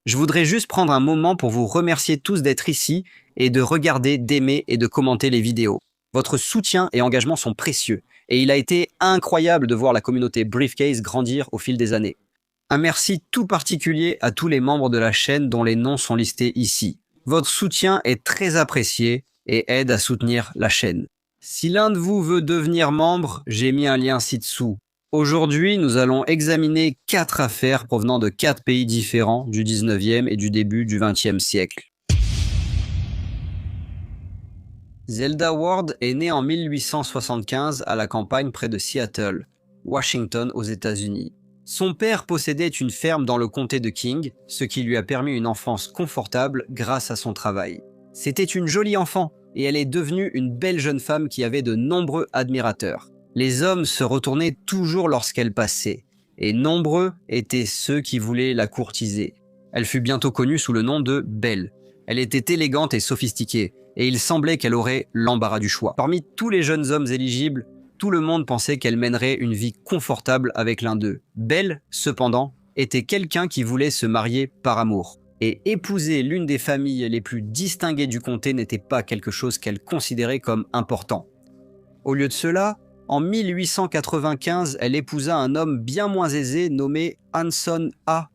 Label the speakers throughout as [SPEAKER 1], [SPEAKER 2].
[SPEAKER 1] Je voudrais juste prendre un moment pour vous remercier tous d'être ici et de regarder, d'aimer et de commenter les vidéos. Votre soutien et engagement sont précieux et il a été incroyable de voir la communauté Briefcase grandir au fil des années. Un merci tout particulier à tous les membres de la chaîne dont les noms sont listés ici. Votre soutien est très apprécié et aide à soutenir la chaîne. Si l'un de vous veut devenir membre, j'ai mis un lien ci-dessous. Aujourd'hui, nous allons examiner 4 affaires provenant de 4 pays différents du 19e et du début du 20e siècle. Zelda Ward est née en 1875 à la campagne près de Seattle, Washington aux États-Unis. Son père possédait une ferme dans le comté de King, ce qui lui a permis une enfance confortable grâce à son travail. C'était une jolie enfant et elle est devenue une belle jeune femme qui avait de nombreux admirateurs. Les hommes se retournaient toujours lorsqu'elle passait, et nombreux étaient ceux qui voulaient la courtiser. Elle fut bientôt connue sous le nom de Belle. Elle était élégante et sophistiquée, et il semblait qu'elle aurait l'embarras du choix. Parmi tous les jeunes hommes éligibles, tout le monde pensait qu'elle mènerait une vie confortable avec l'un d'eux. Belle, cependant, était quelqu'un qui voulait se marier par amour. Et épouser l'une des familles les plus distinguées du comté n'était pas quelque chose qu'elle considérait comme important. Au lieu de cela, en 1895, elle épousa un homme bien moins aisé nommé Hanson A.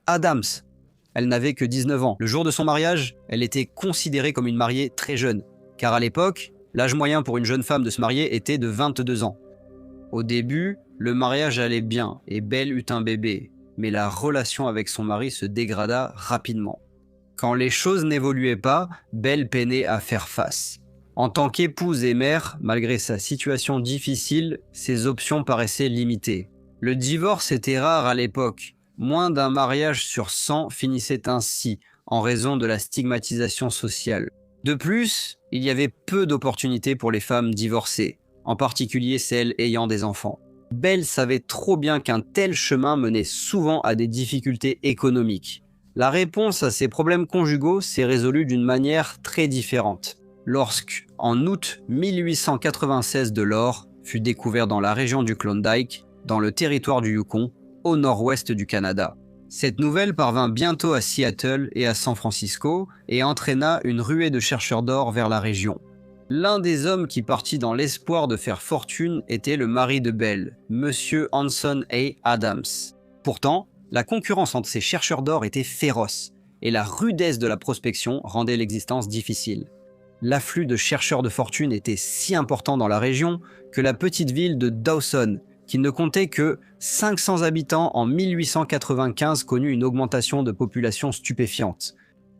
[SPEAKER 1] Adams. Elle n'avait que 19 ans. Le jour de son mariage, elle était considérée comme une mariée très jeune, car à l'époque, l'âge moyen pour une jeune femme de se marier était de 22 ans. Au début, le mariage allait bien et Belle eut un bébé, mais la relation avec son mari se dégrada rapidement. Quand les choses n'évoluaient pas, Belle peinait à faire face. En tant qu'épouse et mère, malgré sa situation difficile, ses options paraissaient limitées. Le divorce était rare à l'époque. Moins d'un mariage sur 100 finissait ainsi, en raison de la stigmatisation sociale. De plus, il y avait peu d'opportunités pour les femmes divorcées, en particulier celles ayant des enfants. Belle savait trop bien qu'un tel chemin menait souvent à des difficultés économiques. La réponse à ces problèmes conjugaux s'est résolue d'une manière très différente. Lorsque, en août 1896, de l'or fut découvert dans la région du Klondike, dans le territoire du Yukon, au nord-ouest du Canada. Cette nouvelle parvint bientôt à Seattle et à San Francisco et entraîna une ruée de chercheurs d'or vers la région. L'un des hommes qui partit dans l'espoir de faire fortune était le mari de Belle, Monsieur Hanson A. Adams. Pourtant, la concurrence entre ces chercheurs d'or était féroce et la rudesse de la prospection rendait l'existence difficile. L'afflux de chercheurs de fortune était si important dans la région que la petite ville de Dawson, qui ne comptait que 500 habitants en 1895, connut une augmentation de population stupéfiante.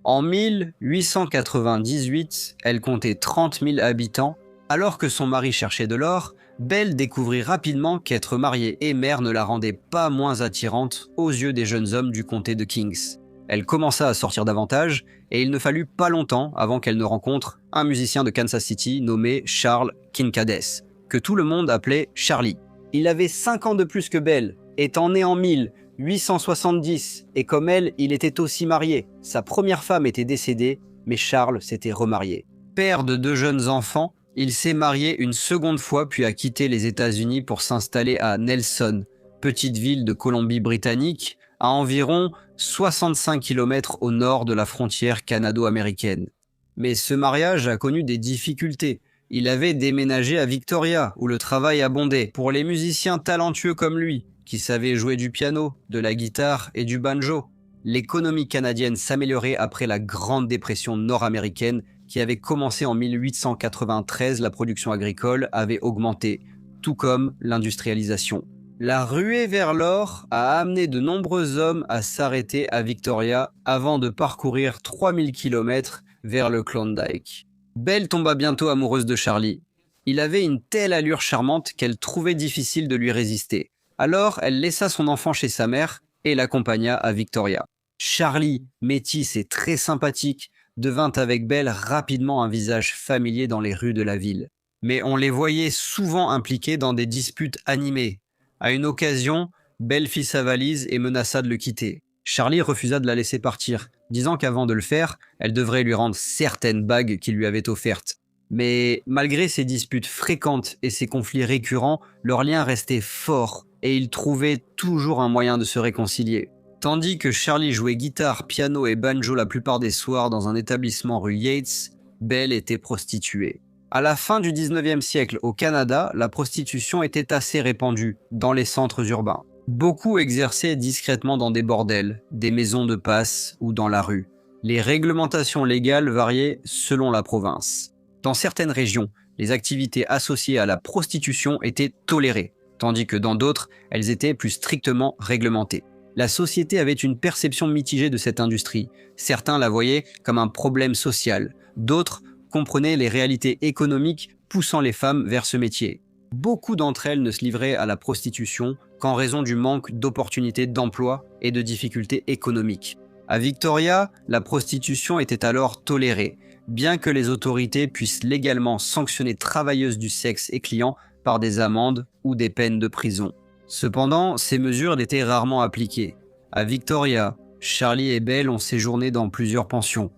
[SPEAKER 1] En 1898, elle comptait 30 000 habitants. Alors que son mari cherchait de l'or, Belle découvrit rapidement qu'être mariée et mère ne la rendait pas moins attirante aux yeux des jeunes hommes du comté de Kings. Elle commença à sortir davantage et il ne fallut pas longtemps avant qu'elle ne rencontre un musicien de Kansas City nommé Charles Kincades, que tout le monde appelait Charlie. Il avait 5 ans de plus que Belle, étant né en 1870, et comme elle, il était aussi marié. Sa première femme était décédée, mais Charles s'était remarié. Père de 2 jeunes enfants, il s'est marié une seconde fois puis a quitté les États-Unis pour s'installer à Nelson, petite ville de Colombie-Britannique, à environ 65 km au nord de la frontière canado-américaine. Mais ce mariage a connu des difficultés. Il avait déménagé à Victoria, où le travail abondait. Pour les musiciens talentueux comme lui, qui savaient jouer du piano, de la guitare et du banjo, l'économie canadienne s'améliorait après la Grande Dépression nord-américaine qui avait commencé en 1893. La production agricole avait augmenté, tout comme l'industrialisation. La ruée vers l'or a amené de nombreux hommes à s'arrêter à Victoria avant de parcourir 3000 km vers le Klondike. Belle tomba bientôt amoureuse de Charlie. Il avait une telle allure charmante qu'elle trouvait difficile de lui résister. Alors, elle laissa son enfant chez sa mère et l'accompagna à Victoria. Charlie, métis et très sympathique, devint avec Belle rapidement un visage familier dans les rues de la ville. Mais on les voyait souvent impliqués dans des disputes animées. À une occasion, Belle fit sa valise et menaça de le quitter. Charlie refusa de la laisser partir, disant qu'avant de le faire, elle devrait lui rendre certaines bagues qu'il lui avait offertes. Mais malgré ces disputes fréquentes et ces conflits récurrents, leur lien restait fort et ils trouvaient toujours un moyen de se réconcilier. Tandis que Charlie jouait guitare, piano et banjo la plupart des soirs dans un établissement rue Yates, Belle était prostituée. À la fin du 19e siècle au Canada, la prostitution était assez répandue dans les centres urbains. Beaucoup exerçaient discrètement dans des bordels, des maisons de passe ou dans la rue. Les réglementations légales variaient selon la province. Dans certaines régions, les activités associées à la prostitution étaient tolérées, tandis que dans d'autres, elles étaient plus strictement réglementées. La société avait une perception mitigée de cette industrie. Certains la voyaient comme un problème social, d'autres comprenaient les réalités économiques poussant les femmes vers ce métier. Beaucoup d'entre elles ne se livraient à la prostitution qu'en raison du manque d'opportunités d'emploi et de difficultés économiques. À Victoria, la prostitution était alors tolérée, bien que les autorités puissent légalement sanctionner travailleuses du sexe et clients par des amendes ou des peines de prison. Cependant, ces mesures étaient rarement appliquées. À Victoria, Charlie et Belle ont séjourné dans plusieurs pensions.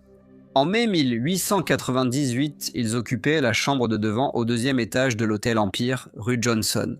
[SPEAKER 1] En mai 1898, ils occupaient la chambre de devant au 2e étage de l'hôtel Empire, rue Johnson.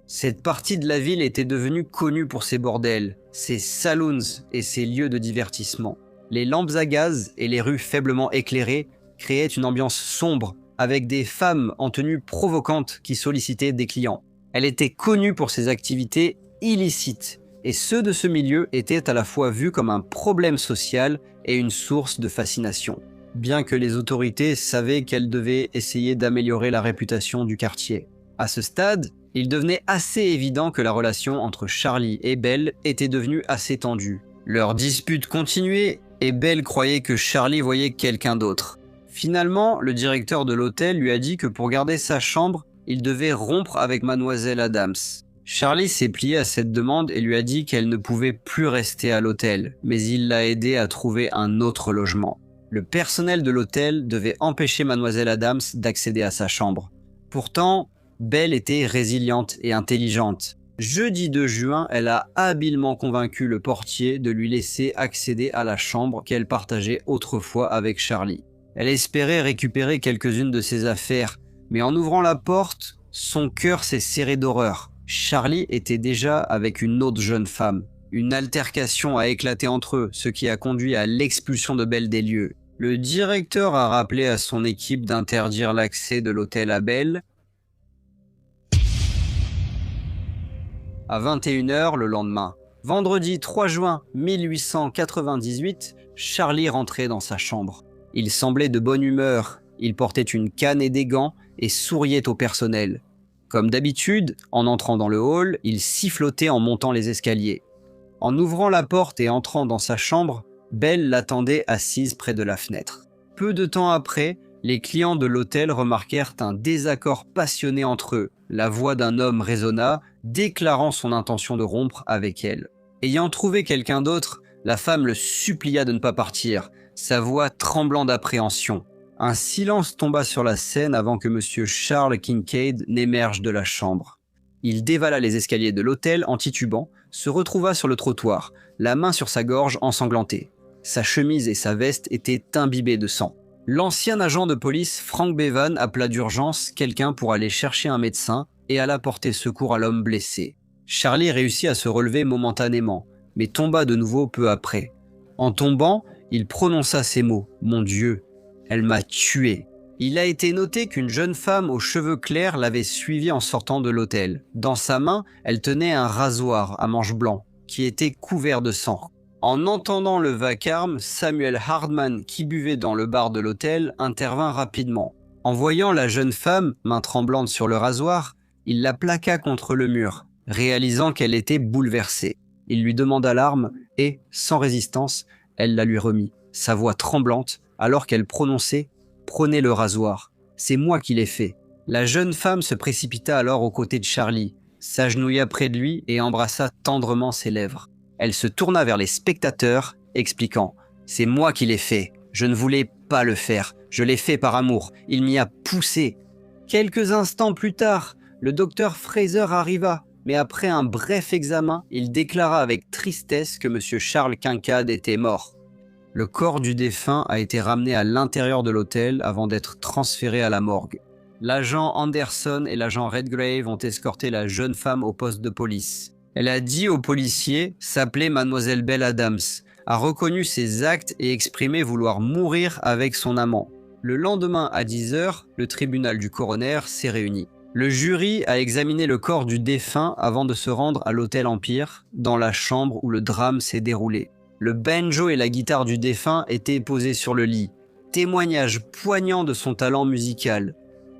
[SPEAKER 1] Cette partie de la ville était devenue connue pour ses bordels, ses saloons et ses lieux de divertissement. Les lampes à gaz et les rues faiblement éclairées créaient une ambiance sombre avec des femmes en tenue provocante qui sollicitaient des clients. Elle était connue pour ses activités illicites et ceux de ce milieu étaient à la fois vus comme un problème social et une source de fascination. Bien que les autorités savaient qu'elles devaient essayer d'améliorer la réputation du quartier. À ce stade, il devenait assez évident que la relation entre Charlie et Belle était devenue assez tendue. Leur dispute continuait et Belle croyait que Charlie voyait quelqu'un d'autre. Finalement, le directeur de l'hôtel lui a dit que pour garder sa chambre, il devait rompre avec mademoiselle Adams. Charlie s'est plié à cette demande et lui a dit qu'elle ne pouvait plus rester à l'hôtel, mais il l'a aidé à trouver un autre logement. Le personnel de l'hôtel devait empêcher mademoiselle Adams d'accéder à sa chambre. Pourtant, Belle était résiliente et intelligente. Jeudi 2 juin, elle a habilement convaincu le portier de lui laisser accéder à la chambre qu'elle partageait autrefois avec Charlie. Elle espérait récupérer quelques-unes de ses affaires, mais en ouvrant la porte, son cœur s'est serré d'horreur. Charlie était déjà avec une autre jeune femme. Une altercation a éclaté entre eux, ce qui a conduit à l'expulsion de Belle des lieux. Le directeur a rappelé à son équipe d'interdire l'accès de l'hôtel à Belle. À 21h le lendemain, vendredi 3 juin 1898, Charlie rentrait dans sa chambre. Il semblait de bonne humeur, il portait une canne et des gants et souriait au personnel. Comme d'habitude, en entrant dans le hall, il sifflotait en montant les escaliers. En ouvrant la porte et entrant dans sa chambre, Belle l'attendait assise près de la fenêtre. Peu de temps après, les clients de l'hôtel remarquèrent un désaccord passionné entre eux. La voix d'un homme résonna, déclarant son intention de rompre avec elle. Ayant trouvé quelqu'un d'autre, la femme le supplia de ne pas partir, sa voix tremblant d'appréhension. Un silence tomba sur la scène avant que M. Charles Kincaid n'émerge de la chambre. Il dévala les escaliers de l'hôtel en titubant, se retrouva sur le trottoir, la main sur sa gorge ensanglantée. Sa chemise et sa veste étaient imbibées de sang. L'ancien agent de police Frank Bevan appela d'urgence quelqu'un pour aller chercher un médecin et alla porter secours à l'homme blessé. Charlie réussit à se relever momentanément, mais tomba de nouveau peu après. En tombant, il prononça ces mots « Mon Dieu, elle m'a tué ». Il a été noté qu'une jeune femme aux cheveux clairs l'avait suivi en sortant de l'hôtel. Dans sa main, elle tenait un rasoir à manches blancs, qui était couvert de sang. En entendant le vacarme, Samuel Hardman, qui buvait dans le bar de l'hôtel, intervint rapidement. En voyant la jeune femme, main tremblante sur le rasoir, il la plaqua contre le mur, réalisant qu'elle était bouleversée. Il lui demanda l'arme et, sans résistance, elle la lui remit, sa voix tremblante, alors qu'elle prononçait « Prenez le rasoir, c'est moi qui l'ai fait ». La jeune femme se précipita alors aux côtés de Charlie, s'agenouilla près de lui et embrassa tendrement ses lèvres. Elle se tourna vers les spectateurs, expliquant « C'est moi qui l'ai fait, je ne voulais pas le faire, je l'ai fait par amour, il m'y a poussé ». Quelques instants plus tard, le docteur Fraser arriva, mais après un bref examen, il déclara avec tristesse que M. Charles Kincaid était mort. Le corps du défunt a été ramené à l'intérieur de l'hôtel avant d'être transféré à la morgue. L'agent Anderson et l'agent Redgrave ont escorté la jeune femme au poste de police. Elle a dit aux policiers s'appeler Mademoiselle Belle Adams, a reconnu ses actes et exprimé vouloir mourir avec son amant. Le lendemain à 10 h, le tribunal du coroner s'est réuni. Le jury a examiné le corps du défunt avant de se rendre à l'hôtel Empire, dans la chambre où le drame s'est déroulé. Le banjo et la guitare du défunt étaient posés sur le lit. Témoignage poignant de son talent musical.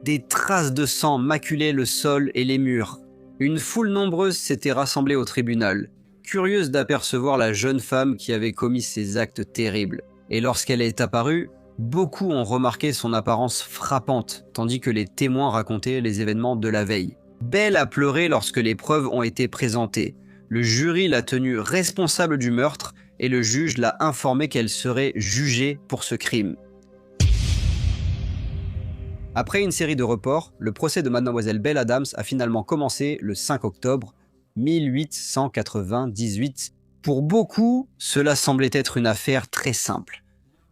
[SPEAKER 1] Des traces de sang maculaient le sol et les murs. Une foule nombreuse s'était rassemblée au tribunal, curieuse d'apercevoir la jeune femme qui avait commis ces actes terribles. Et lorsqu'elle est apparue, beaucoup ont remarqué son apparence frappante, tandis que les témoins racontaient les événements de la veille. Belle a pleuré lorsque les preuves ont été présentées. Le jury l'a tenue responsable du meurtre et le juge l'a informé qu'elle serait jugée pour ce crime. Après une série de reports, le procès de Mademoiselle Belle Adams a finalement commencé le 5 octobre 1898. Pour beaucoup, cela semblait être une affaire très simple.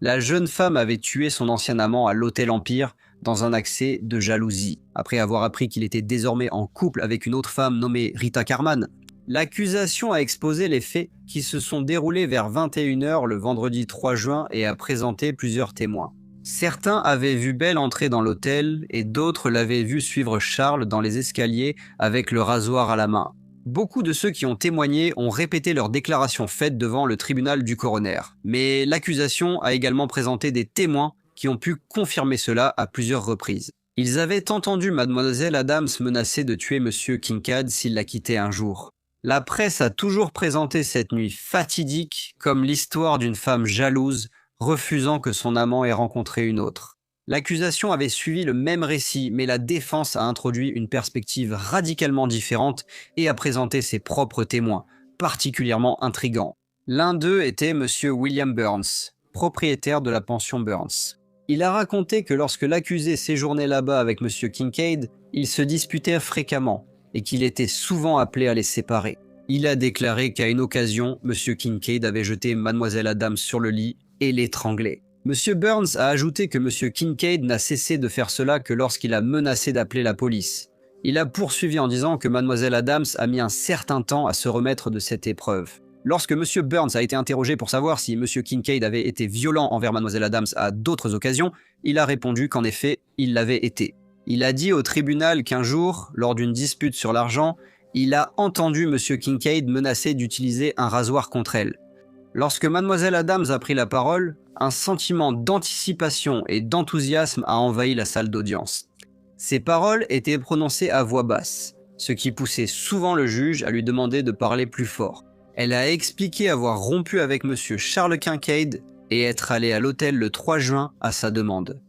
[SPEAKER 1] La jeune femme avait tué son ancien amant à l'hôtel Empire dans un accès de jalousie, après avoir appris qu'il était désormais en couple avec une autre femme nommée Rita Carman. L'accusation a exposé les faits qui se sont déroulés vers 21 h le vendredi 3 juin et a présenté plusieurs témoins. Certains avaient vu Belle entrer dans l'hôtel et d'autres l'avaient vu suivre Charles dans les escaliers avec le rasoir à la main. Beaucoup de ceux qui ont témoigné ont répété leurs déclarations faites devant le tribunal du coroner. Mais l'accusation a également présenté des témoins qui ont pu confirmer cela à plusieurs reprises. Ils avaient entendu Mademoiselle Adams menacer de tuer Monsieur Kincaid s'il la quittait un jour. La presse a toujours présenté cette nuit fatidique comme l'histoire d'une femme jalouse refusant que son amant ait rencontré une autre. L'accusation avait suivi le même récit, mais la défense a introduit une perspective radicalement différente et a présenté ses propres témoins, particulièrement intrigants. L'un d'eux était Monsieur William Burns, propriétaire de la pension Burns. Il a raconté que lorsque l'accusé séjournait là-bas avec Monsieur Kincaid, ils se disputaient fréquemment et qu'il était souvent appelé à les séparer. Il a déclaré qu'à une occasion, Monsieur Kincaid avait jeté Mademoiselle Adams sur le lit et l'étranglé. Monsieur Burns a ajouté que Monsieur Kincaid n'a cessé de faire cela que lorsqu'il a menacé d'appeler la police. Il a poursuivi en disant que Mademoiselle Adams a mis un certain temps à se remettre de cette épreuve. Lorsque Monsieur Burns a été interrogé pour savoir si Monsieur Kincaid avait été violent envers Mademoiselle Adams à d'autres occasions, il a répondu qu'en effet, il l'avait été. Il a dit au tribunal qu'un jour, lors d'une dispute sur l'argent, il a entendu Monsieur Kincaid menacer d'utiliser un rasoir contre elle. Lorsque Mademoiselle Adams a pris la parole, un sentiment d'anticipation et d'enthousiasme a envahi la salle d'audience. Ces paroles étaient prononcées à voix basse, ce qui poussait souvent le juge à lui demander de parler plus fort. Elle a expliqué avoir rompu avec Monsieur Charles Kincaid et être allée à l'hôtel le 3 juin à sa demande.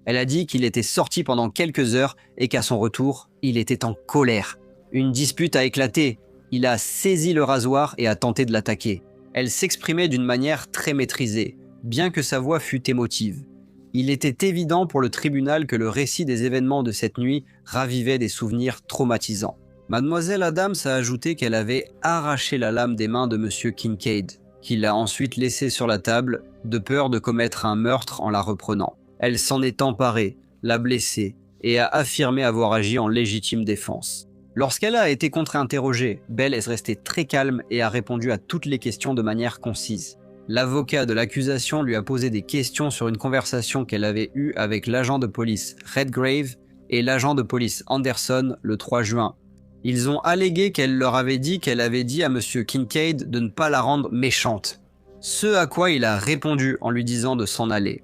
[SPEAKER 1] Elle a dit qu'il était sorti pendant quelques heures et qu'à son retour, il était en colère. Une dispute a éclaté. Il a saisi le rasoir et a tenté de l'attaquer. Elle s'exprimait d'une manière très maîtrisée, bien que sa voix fût émotive. Il était évident pour le tribunal que le récit des événements de cette nuit ravivait des souvenirs traumatisants. Mademoiselle Adams a ajouté qu'elle avait arraché la lame des mains de Monsieur Kincaid, qu'il a ensuite laissée sur la table, de peur de commettre un meurtre en la reprenant. Elle s'en est emparée, l'a blessée, et a affirmé avoir agi en légitime défense. Lorsqu'elle a été contre-interrogée, Belle est restée très calme et a répondu à toutes les questions de manière concise. L'avocat de l'accusation lui a posé des questions sur une conversation qu'elle avait eue avec l'agent de police Redgrave et l'agent de police Anderson le 3 juin. Ils ont allégué qu'elle leur avait dit qu'elle avait dit à Monsieur Kincaid de ne pas la rendre méchante. Ce à quoi il a répondu en lui disant de s'en aller,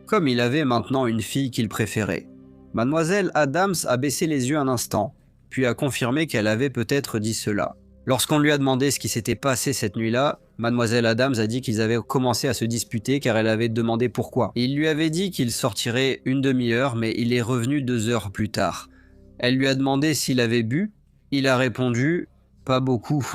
[SPEAKER 1] comme il avait maintenant une fille qu'il préférait. Mademoiselle Adams a baissé les yeux un instant, puis a confirmé qu'elle avait peut-être dit cela. Lorsqu'on lui a demandé ce qui s'était passé cette nuit-là, Mademoiselle Adams a dit qu'ils avaient commencé à se disputer car elle avait demandé pourquoi. Il lui avait dit qu'il sortirait une demi-heure, mais il est revenu 2 heures plus tard. Elle lui a demandé s'il avait bu. Il a répondu « pas beaucoup ».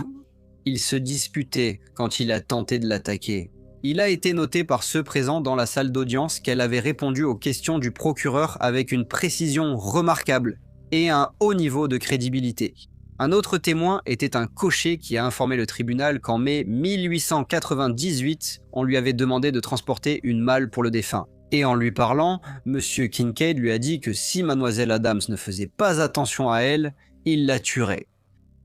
[SPEAKER 1] Il se disputait quand il a tenté de l'attaquer. Il a été noté par ceux présents dans la salle d'audience qu'elle avait répondu aux questions du procureur avec une précision remarquable et un haut niveau de crédibilité. Un autre témoin était un cocher qui a informé le tribunal qu'en mai 1898, on lui avait demandé de transporter une malle pour le défunt. Et en lui parlant, Monsieur Kincaid lui a dit que si Mademoiselle Adams ne faisait pas attention à elle, il la tuerait.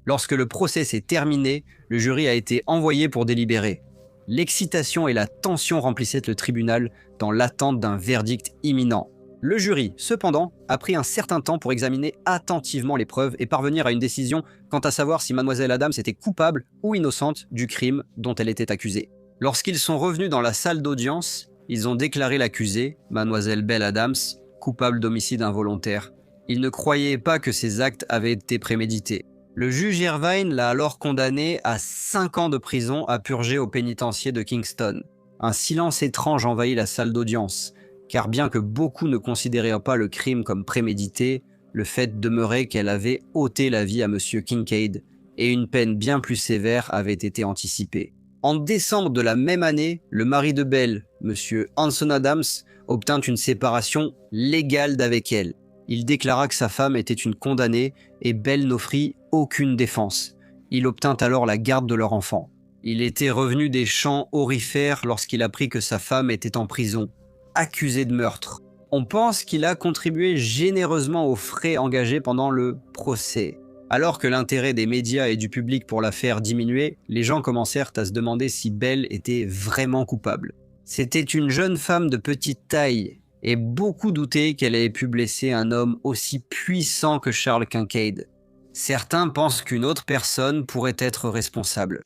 [SPEAKER 1] Lorsque le procès s'est terminé, le jury a été envoyé pour délibérer. L'excitation et la tension remplissaient le tribunal dans l'attente d'un verdict imminent. Le jury, cependant, a pris un certain temps pour examiner attentivement les preuves et parvenir à une décision quant à savoir si Mademoiselle Adams était coupable ou innocente du crime dont elle était accusée. Lorsqu'ils sont revenus dans la salle d'audience, ils ont déclaré l'accusée, Mademoiselle Belle Adams, coupable d'homicide involontaire. Ils ne croyaient pas que ces actes avaient été prémédités. Le juge Irvine l'a alors condamnée à 5 ans de prison à purger au pénitencier de Kingston. Un silence étrange envahit la salle d'audience, car bien que beaucoup ne considéraient pas le crime comme prémédité, le fait demeurait qu'elle avait ôté la vie à M. Kincaid, et une peine bien plus sévère avait été anticipée. En décembre de la même année, le mari de Belle, M. Anson Adams, obtint une séparation légale d'avec elle. Il déclara que sa femme était une condamnée et Belle n'offrit aucune défense. Il obtint alors la garde de leur enfant. Il était revenu des champs aurifères lorsqu'il apprit que sa femme était en prison, accusée de meurtre. On pense qu'il a contribué généreusement aux frais engagés pendant le procès. Alors que l'intérêt des médias et du public pour l'affaire diminuait, les gens commencèrent à se demander si Belle était vraiment coupable. C'était une jeune femme de petite taille, et beaucoup doutaient qu'elle ait pu blesser un homme aussi puissant que Charles Kincaid. Certains pensent qu'une autre personne pourrait être responsable.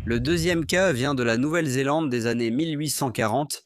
[SPEAKER 1] Le deuxième cas vient de la Nouvelle-Zélande des années 1840.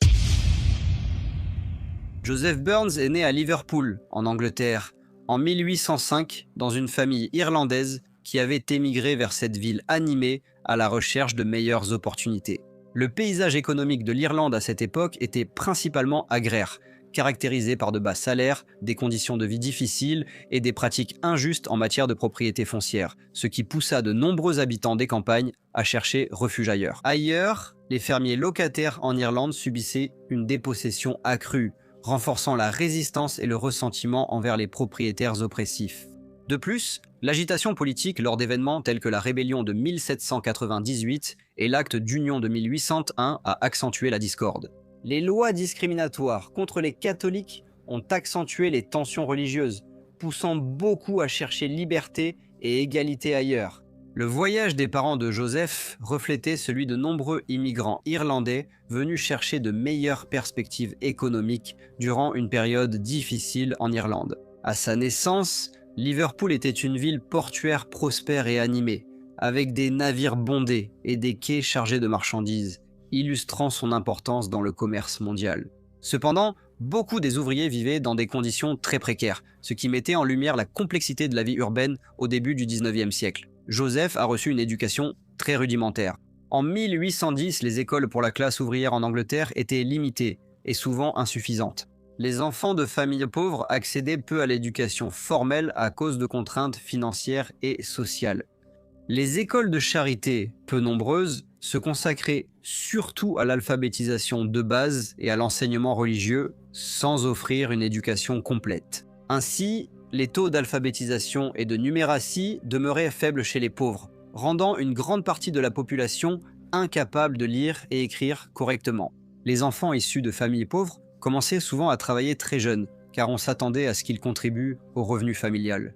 [SPEAKER 1] Joseph Burns est né à Liverpool, en Angleterre, en 1805, dans une famille irlandaise qui avait émigré vers cette ville animée à la recherche de meilleures opportunités. Le paysage économique de l'Irlande à cette époque était principalement agraire, caractérisé par de bas salaires, des conditions de vie difficiles et des pratiques injustes en matière de propriété foncière, ce qui poussa de nombreux habitants des campagnes à chercher refuge ailleurs. Ailleurs, les fermiers locataires en Irlande subissaient une dépossession accrue, renforçant la résistance et le ressentiment envers les propriétaires oppressifs. De plus, l'agitation politique lors d'événements tels que la rébellion de 1798 et l'acte d'union de 1801 a accentué la discorde. Les lois discriminatoires contre les catholiques ont accentué les tensions religieuses, poussant beaucoup à chercher liberté et égalité ailleurs. Le voyage des parents de Joseph reflétait celui de nombreux immigrants irlandais venus chercher de meilleures perspectives économiques durant une période difficile en Irlande. À sa naissance, Liverpool était une ville portuaire prospère et animée, avec des navires bondés et des quais chargés de marchandises, illustrant son importance dans le commerce mondial. Cependant, beaucoup des ouvriers vivaient dans des conditions très précaires, ce qui mettait en lumière la complexité de la vie urbaine au début du XIXe siècle. Joseph a reçu une éducation très rudimentaire. En 1810, les écoles pour la classe ouvrière en Angleterre étaient limitées et souvent insuffisantes. Les enfants de familles pauvres accédaient peu à l'éducation formelle à cause de contraintes financières et sociales. Les écoles de charité, peu nombreuses, se consacraient surtout à l'alphabétisation de base et à l'enseignement religieux, sans offrir une éducation complète. Ainsi, les taux d'alphabétisation et de numératie demeuraient faibles chez les pauvres, rendant une grande partie de la population incapable de lire et écrire correctement. Les enfants issus de familles pauvres commençaient souvent à travailler très jeunes, car on s'attendait à ce qu'ils contribuent au revenu familial.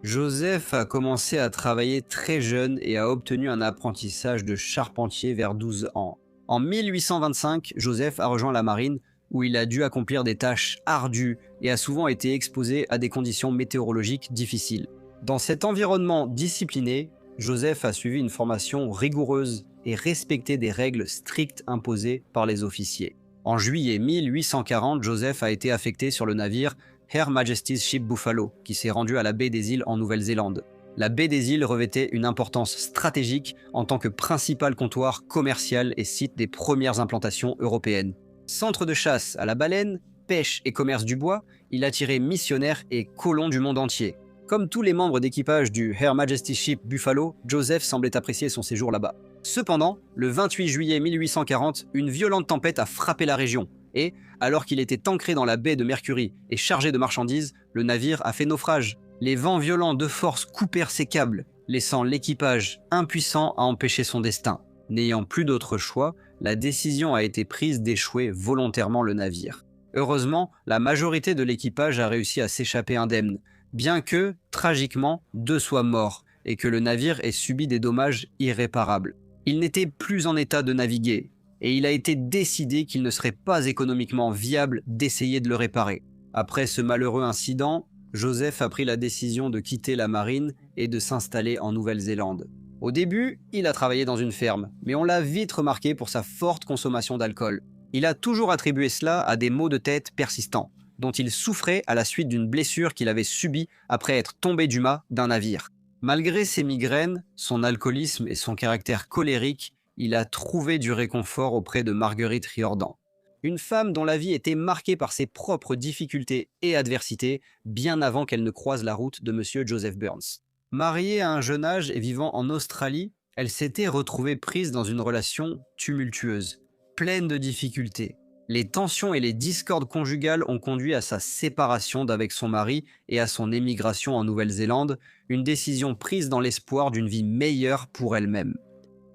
[SPEAKER 1] Joseph a commencé à travailler très jeune et a obtenu un apprentissage de charpentier vers 12 ans. En 1825, Joseph a rejoint la marine, où il a dû accomplir des tâches ardues et a souvent été exposé à des conditions météorologiques difficiles. Dans cet environnement discipliné, Joseph a suivi une formation rigoureuse et respecté des règles strictes imposées par les officiers. En juillet 1840, Joseph a été affecté sur le navire Her Majesty's Ship Buffalo, qui s'est rendu à la baie des îles en Nouvelle-Zélande. La baie des îles revêtait une importance stratégique en tant que principal comptoir commercial et site des premières implantations européennes. Centre de chasse à la baleine, pêche et commerce du bois, il attirait missionnaires et colons du monde entier. Comme tous les membres d'équipage du Her Majesty's Ship Buffalo, Joseph semblait apprécier son séjour là-bas. Cependant, le 28 juillet 1840, une violente tempête a frappé la région et, alors qu'il était ancré dans la baie de Mercury et chargé de marchandises, le navire a fait naufrage. Les vents violents de force coupèrent ses câbles, laissant l'équipage impuissant à empêcher son destin. N'ayant plus d'autre choix, la décision a été prise d'échouer volontairement le navire. Heureusement, la majorité de l'équipage a réussi à s'échapper indemne, bien que, tragiquement, 2 soient morts et que le navire ait subi des dommages irréparables. Il n'était plus en état de naviguer, et il a été décidé qu'il ne serait pas économiquement viable d'essayer de le réparer. Après ce malheureux incident, Joseph a pris la décision de quitter la marine et de s'installer en Nouvelle-Zélande. Au début, il a travaillé dans une ferme, mais on l'a vite remarqué pour sa forte consommation d'alcool. Il a toujours attribué cela à des maux de tête persistants, dont il souffrait à la suite d'une blessure qu'il avait subie après être tombé du mât d'un navire. Malgré ses migraines, son alcoolisme et son caractère colérique, il a trouvé du réconfort auprès de Marguerite Riordan, une femme dont la vie était marquée par ses propres difficultés et adversités bien avant qu'elle ne croise la route de Monsieur Joseph Burns. Mariée à un jeune âge et vivant en Australie, elle s'était retrouvée prise dans une relation tumultueuse, pleine de difficultés. Les tensions et les discordes conjugales ont conduit à sa séparation d'avec son mari et à son émigration en Nouvelle-Zélande, une décision prise dans l'espoir d'une vie meilleure pour elle-même.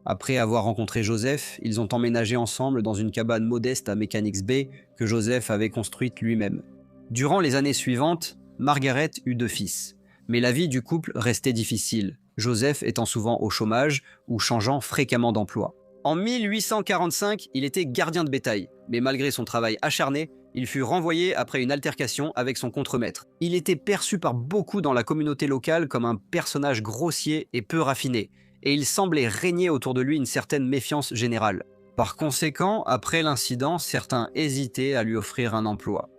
[SPEAKER 1] Après avoir rencontré Joseph, ils ont emménagé ensemble dans une cabane modeste à Mechanics Bay que Joseph avait construite lui-même. Durant les années suivantes, Margaret eut 2 fils. Mais la vie du couple restait difficile, Joseph étant souvent au chômage ou changeant fréquemment d'emploi. En 1845, il était gardien de bétail, mais malgré son travail acharné, il fut renvoyé après une altercation avec son contremaître. Il était perçu par beaucoup dans la communauté locale comme un personnage grossier et peu raffiné, et il semblait régner autour de lui une certaine méfiance générale. Par conséquent, après l'incident, certains hésitaient à lui offrir un emploi.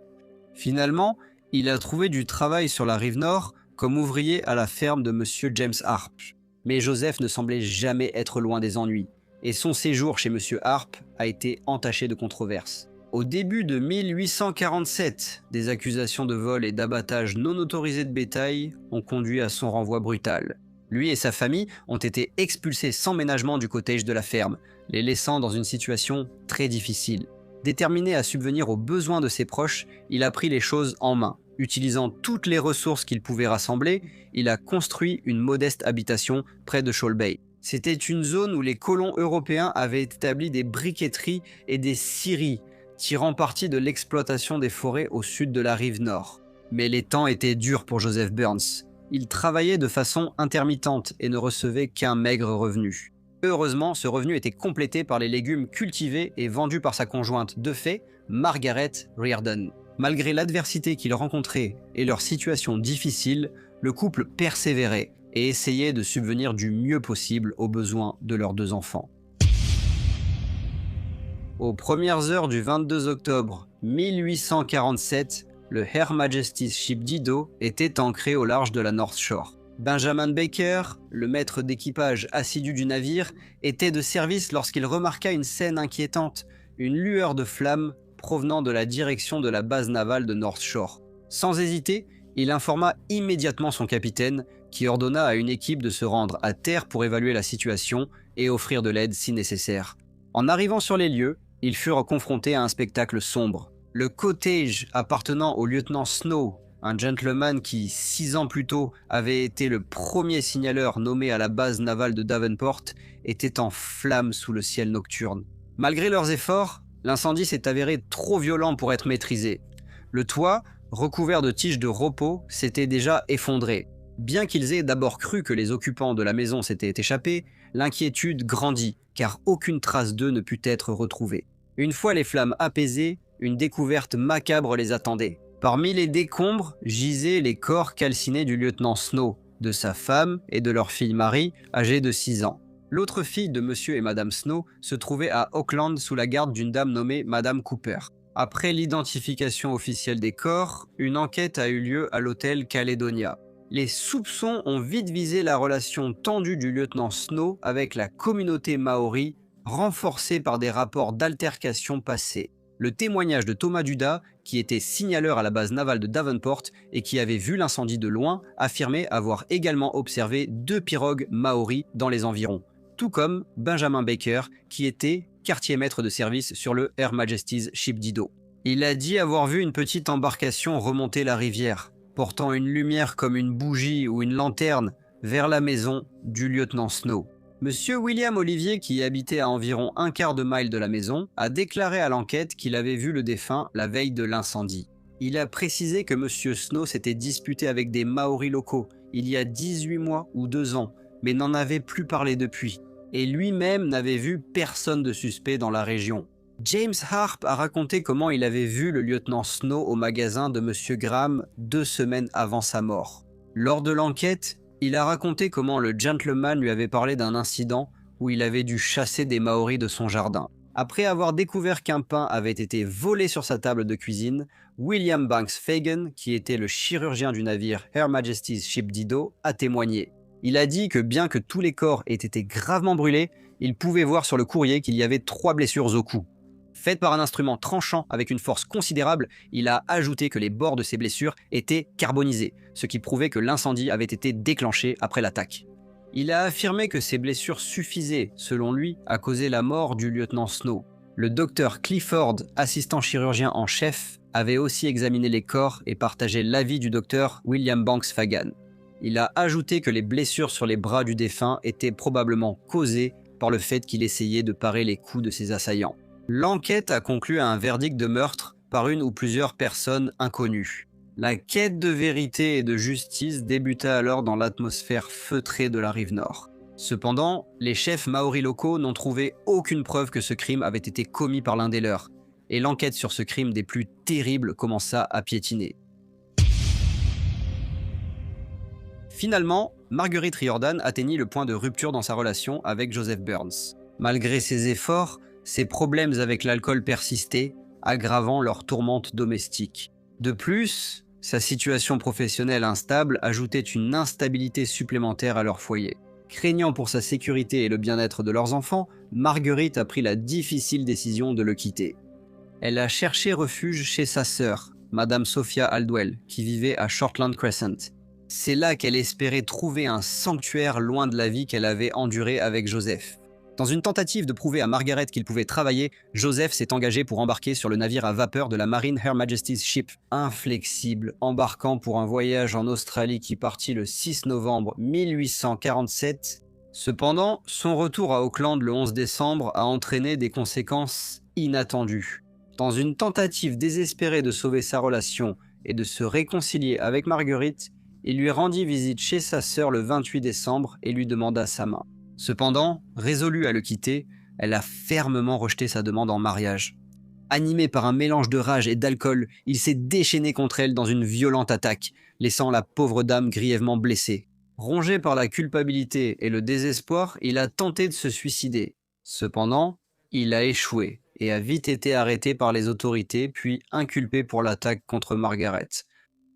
[SPEAKER 1] Finalement, il a trouvé du travail sur la rive nord comme ouvrier à la ferme de Monsieur James Harp. Mais Joseph ne semblait jamais être loin des ennuis, et son séjour chez Monsieur Harp a été entaché de controverses. Au début de 1847, des accusations de vol et d'abattage non autorisé de bétail ont conduit à son renvoi brutal. Lui et sa famille ont été expulsés sans ménagement du cottage de la ferme, les laissant dans une situation très difficile. Déterminé à subvenir aux besoins de ses proches, il a pris les choses en main. Utilisant toutes les ressources qu'il pouvait rassembler, il a construit une modeste habitation près de Shoal Bay. C'était une zone où les colons européens avaient établi des briqueteries et des scieries, tirant parti de l'exploitation des forêts au sud de la rive nord. Mais les temps étaient durs pour Joseph Burns. Il travaillait de façon intermittente et ne recevait qu'un maigre revenu. Heureusement, ce revenu était complété par les légumes cultivés et vendus par sa conjointe de fait, Margaret Riordan. Malgré l'adversité qu'ils rencontraient et leur situation difficile, le couple persévérait et essayait de subvenir du mieux possible aux besoins de leurs 2 enfants. Aux premières heures du 22 octobre 1847, le Her Majesty's Ship Dido était ancré au large de la North Shore. Benjamin Baker, le maître d'équipage assidu du navire, était de service lorsqu'il remarqua une scène inquiétante, une lueur de flammes provenant de la direction de la base navale de North Shore. Sans hésiter, il informa immédiatement son capitaine, qui ordonna à une équipe de se rendre à terre pour évaluer la situation et offrir de l'aide si nécessaire. En arrivant sur les lieux, ils furent confrontés à un spectacle sombre. Le cottage appartenant au lieutenant Snow, un gentleman qui, 6 ans plus tôt, avait été le premier signaleur nommé à la base navale de Davenport, était en flammes sous le ciel nocturne. Malgré leurs efforts, l'incendie s'est avéré trop violent pour être maîtrisé. Le toit, recouvert de tiges de repos, s'était déjà effondré. Bien qu'ils aient d'abord cru que les occupants de la maison s'étaient échappés, l'inquiétude grandit, car aucune trace d'eux ne put être retrouvée. Une fois les flammes apaisées, une découverte macabre les attendait. Parmi les décombres gisaient les corps calcinés du lieutenant Snow, de sa femme et de leur fille Marie, âgée de 6 ans. L'autre fille de Monsieur et Madame Snow se trouvait à Auckland sous la garde d'une dame nommée Madame Cooper. Après l'identification officielle des corps, une enquête a eu lieu à l'hôtel Caledonia. Les soupçons ont vite visé la relation tendue du lieutenant Snow avec la communauté maori, renforcée par des rapports d'altercation passés. Le témoignage de Thomas Duda, qui était signaleur à la base navale de Davenport et qui avait vu l'incendie de loin, affirmait avoir également observé 2 pirogues maoris dans les environs, tout comme Benjamin Baker, qui était quartier-maître de service sur le Her Majesty's Ship Dido. Il a dit avoir vu une petite embarcation remonter la rivière, portant une lumière comme une bougie ou une lanterne vers la maison du lieutenant Snow. Monsieur William Olivier, qui habitait à environ 1/4 de mile de la maison, a déclaré à l'enquête qu'il avait vu le défunt la veille de l'incendie. Il a précisé que M. Snow s'était disputé avec des Maoris locaux il y a 18 mois ou 2 ans, mais n'en avait plus parlé depuis. Et lui-même n'avait vu personne de suspect dans la région. James Harp a raconté comment il avait vu le lieutenant Snow au magasin de M. Graham 2 semaines avant sa mort. Lors de l'enquête, il a raconté comment le gentleman lui avait parlé d'un incident où il avait dû chasser des Maoris de son jardin. Après avoir découvert qu'un pain avait été volé sur sa table de cuisine, William Banks Fagan, qui était le chirurgien du navire Her Majesty's Ship Dido, a témoigné. Il a dit que bien que tous les corps aient été gravement brûlés, il pouvait voir sur le courrier qu'il y avait 3 blessures au cou. Faites par un instrument tranchant avec une force considérable, il a ajouté que les bords de ces blessures étaient carbonisés, ce qui prouvait que l'incendie avait été déclenché après l'attaque. Il a affirmé que ces blessures suffisaient, selon lui, à causer la mort du lieutenant Snow. Le docteur Clifford, assistant chirurgien en chef, avait aussi examiné les corps et partagé l'avis du docteur William Banks Fagan. Il a ajouté que les blessures sur les bras du défunt étaient probablement causées par le fait qu'il essayait de parer les coups de ses assaillants. L'enquête a conclu à un verdict de meurtre par une ou plusieurs personnes inconnues. La quête de vérité et de justice débuta alors dans l'atmosphère feutrée de la rive nord. Cependant, les chefs maoris locaux n'ont trouvé aucune preuve que ce crime avait été commis par l'un des leurs, et l'enquête sur ce crime des plus terribles commença à piétiner. Finalement, Marguerite Riordan atteignit le point de rupture dans sa relation avec Joseph Burns. Malgré ses efforts, ses problèmes avec l'alcool persistaient, aggravant leur tourmente domestique. De plus, sa situation professionnelle instable ajoutait une instabilité supplémentaire à leur foyer. Craignant pour sa sécurité et le bien-être de leurs enfants, Marguerite a pris la difficile décision de le quitter. Elle a cherché refuge chez sa sœur, Madame Sophia Aldwell, qui vivait à Shortland Crescent. C'est là qu'elle espérait trouver un sanctuaire loin de la vie qu'elle avait endurée avec Joseph. Dans une tentative de prouver à Margaret qu'il pouvait travailler, Joseph s'est engagé pour embarquer sur le navire à vapeur de la marine Her Majesty's Ship, inflexible, embarquant pour un voyage en Australie qui partit le 6 novembre 1847. Cependant, son retour à Auckland le 11 décembre a entraîné des conséquences inattendues. Dans une tentative désespérée de sauver sa relation et de se réconcilier avec Marguerite, il lui rendit visite chez sa sœur le 28 décembre et lui demanda sa main. Cependant, résolue à le quitter, elle a fermement rejeté sa demande en mariage. Animé par un mélange de rage et d'alcool, il s'est déchaîné contre elle dans une violente attaque, laissant la pauvre dame grièvement blessée. Rongé par la culpabilité et le désespoir, il a tenté de se suicider. Cependant, il a échoué et a vite été arrêté par les autorités puis inculpé pour l'attaque contre Margaret.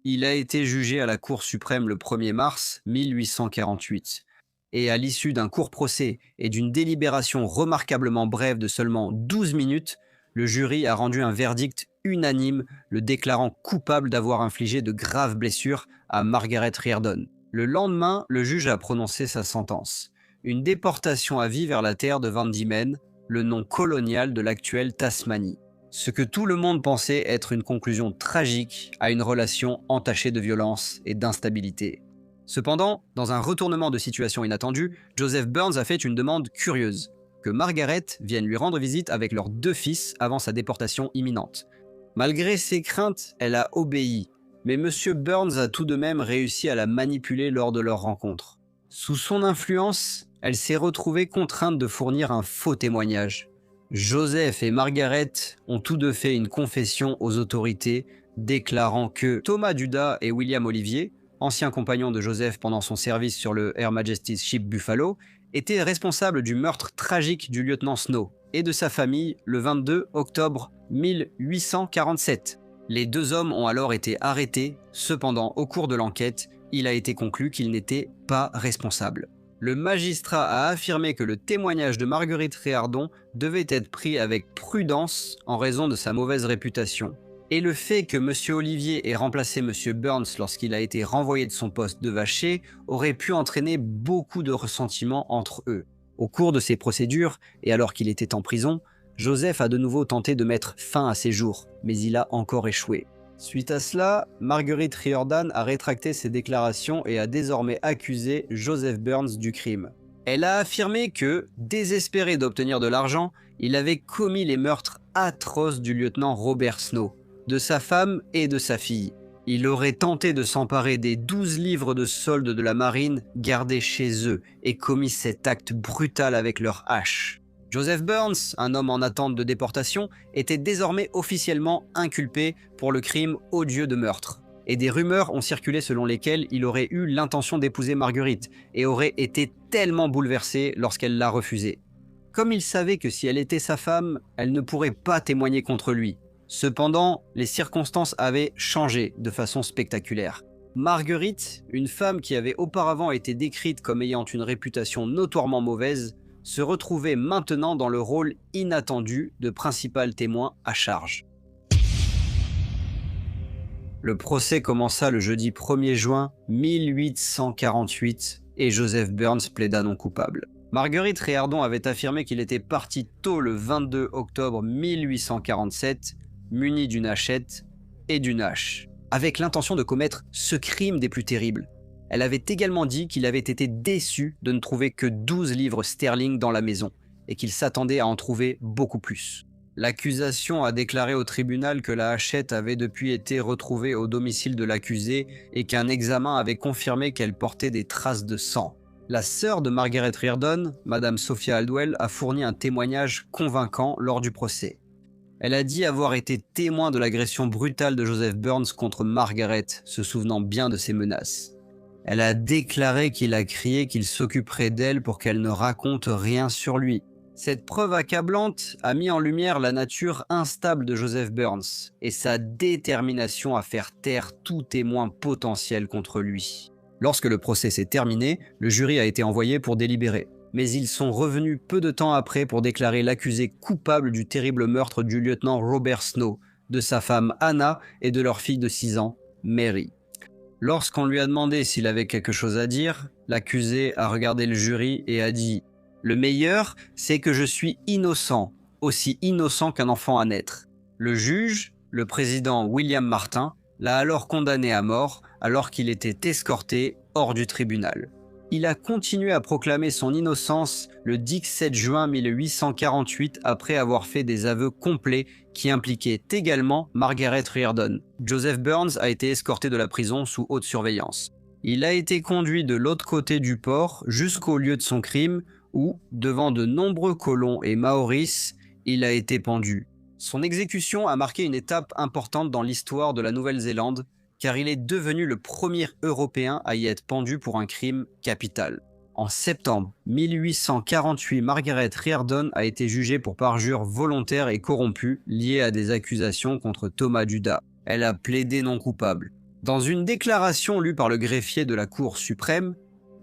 [SPEAKER 1] Il a été jugé à la Cour suprême le 1er mars 1848. Et à l'issue d'un court procès et d'une délibération remarquablement brève de seulement 12 minutes, le jury a rendu un verdict unanime le déclarant coupable d'avoir infligé de graves blessures à Margaret Riordan. Le lendemain, le juge a prononcé sa sentence. Une déportation à vie vers la terre de Van Diemen, le nom colonial de l'actuelle Tasmanie. Ce que tout le monde pensait être une conclusion tragique à une relation entachée de violence et d'instabilité. Cependant, dans un retournement de situation inattendu, Joseph Burns a fait une demande curieuse, que Margaret vienne lui rendre visite avec leurs 2 fils avant sa déportation imminente. Malgré ses craintes, elle a obéi, mais M. Burns a tout de même réussi à la manipuler lors de leur rencontre. Sous son influence, elle s'est retrouvée contrainte de fournir un faux témoignage. Joseph et Margaret ont tous deux fait une confession aux autorités, déclarant que Thomas Dudas et William Olivier, ancien compagnon de Joseph pendant son service sur le Her Majesty's Ship Buffalo, était responsable du meurtre tragique du lieutenant Snow et de sa famille le 22 octobre 1847. Les 2 hommes ont alors été arrêtés, cependant au cours de l'enquête, il a été conclu qu'ils n'étaient pas responsables. Le magistrat a affirmé que le témoignage de Marguerite Riordan devait être pris avec prudence en raison de sa mauvaise réputation. Et le fait que M. Olivier ait remplacé M. Burns lorsqu'il a été renvoyé de son poste de vacher aurait pu entraîner beaucoup de ressentiment entre eux. Au cours de ces procédures, et alors qu'il était en prison, Joseph a de nouveau tenté de mettre fin à ses jours, mais il a encore échoué. Suite à cela, Marguerite Riordan a rétracté ses déclarations et a désormais accusé Joseph Burns du crime. Elle a affirmé que, désespéré d'obtenir de l'argent, il avait commis les meurtres atroces du lieutenant Robert Snow, de sa femme et de sa fille. Il aurait tenté de s'emparer des 12 livres de solde de la marine gardés chez eux et commis cet acte brutal avec leur hache. Joseph Burns, un homme en attente de déportation, était désormais officiellement inculpé pour le crime odieux de meurtre. Et des rumeurs ont circulé selon lesquelles il aurait eu l'intention d'épouser Marguerite et aurait été tellement bouleversé lorsqu'elle l'a refusé. Comme il savait que si elle était sa femme, elle ne pourrait pas témoigner contre lui. Cependant, les circonstances avaient changé de façon spectaculaire. Marguerite, une femme qui avait auparavant été décrite comme ayant une réputation notoirement mauvaise, se retrouvait maintenant dans le rôle inattendu de principal témoin à charge. Le procès commença le jeudi 1er juin 1848 et Joseph Burns plaida non coupable. Marguerite Riordan avait affirmé qu'il était parti tôt le 22 octobre 1847, muni d'une hachette et d'une hache, avec l'intention de commettre ce crime des plus terribles. Elle avait également dit qu'il avait été déçu de ne trouver que 12 livres sterling dans la maison et qu'il s'attendait à en trouver beaucoup plus. L'accusation a déclaré au tribunal que la hachette avait depuis été retrouvée au domicile de l'accusé et qu'un examen avait confirmé qu'elle portait des traces de sang. La sœur de Margaret Riordan, Madame Sophia Aldwell, a fourni un témoignage convaincant lors du procès. Elle a dit avoir été témoin de l'agression brutale de Joseph Burns contre Margaret, se souvenant bien de ses menaces. Elle a déclaré qu'il a crié qu'il s'occuperait d'elle pour qu'elle ne raconte rien sur lui. Cette preuve accablante a mis en lumière la nature instable de Joseph Burns et sa détermination à faire taire tout témoin potentiel contre lui. Lorsque le procès s'est terminé, le jury a été envoyé pour délibérer. Mais ils sont revenus peu de temps après pour déclarer l'accusé coupable du terrible meurtre du lieutenant Robert Snow, de sa femme Anna et de leur fille de 6 ans, Mary. Lorsqu'on lui a demandé s'il avait quelque chose à dire, l'accusé a regardé le jury et a dit « Le meilleur, c'est que je suis innocent, aussi innocent qu'un enfant à naître. » Le juge, le président William Martin, l'a alors condamné à mort alors qu'il était escorté hors du tribunal. Il a continué à proclamer son innocence le 17 juin 1848 après avoir fait des aveux complets qui impliquaient également Margaret Riordan. Joseph Burns a été escorté de la prison sous haute surveillance. Il a été conduit de l'autre côté du port jusqu'au lieu de son crime où, devant de nombreux colons et maoris, il a été pendu. Son exécution a marqué une étape importante dans l'histoire de la Nouvelle-Zélande, car il est devenu le premier Européen à y être pendu pour un crime capital. En septembre 1848, Margaret Riordan a été jugée pour parjure volontaire et corrompue liée à des accusations contre Thomas Dudas. Elle a plaidé non coupable. Dans une déclaration lue par le greffier de la Cour suprême,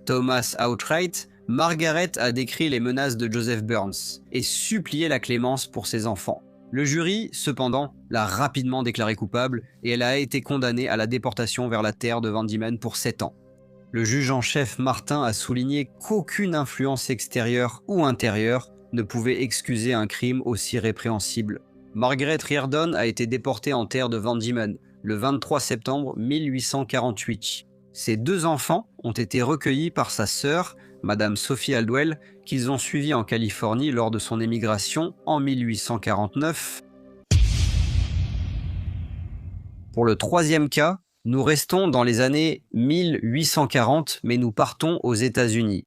[SPEAKER 1] Thomas Outright, Margaret a décrit les menaces de Joseph Burns et supplié la clémence pour ses enfants. Le jury, cependant, l'a rapidement déclarée coupable et elle a été condamnée à la déportation vers la terre de Van Diemen pour 7 ans. Le juge en chef Martin a souligné qu'aucune influence extérieure ou intérieure ne pouvait excuser un crime aussi répréhensible. Margaret Riordan a été déportée en terre de Van Diemen le 23 septembre 1848. Ses 2 enfants ont été recueillis par sa sœur, Madame Sophie Aldwell, qu'ils ont suivie en Californie lors de son émigration en 1849. Pour le 3e cas, nous restons dans les années 1840, mais nous partons aux États-Unis.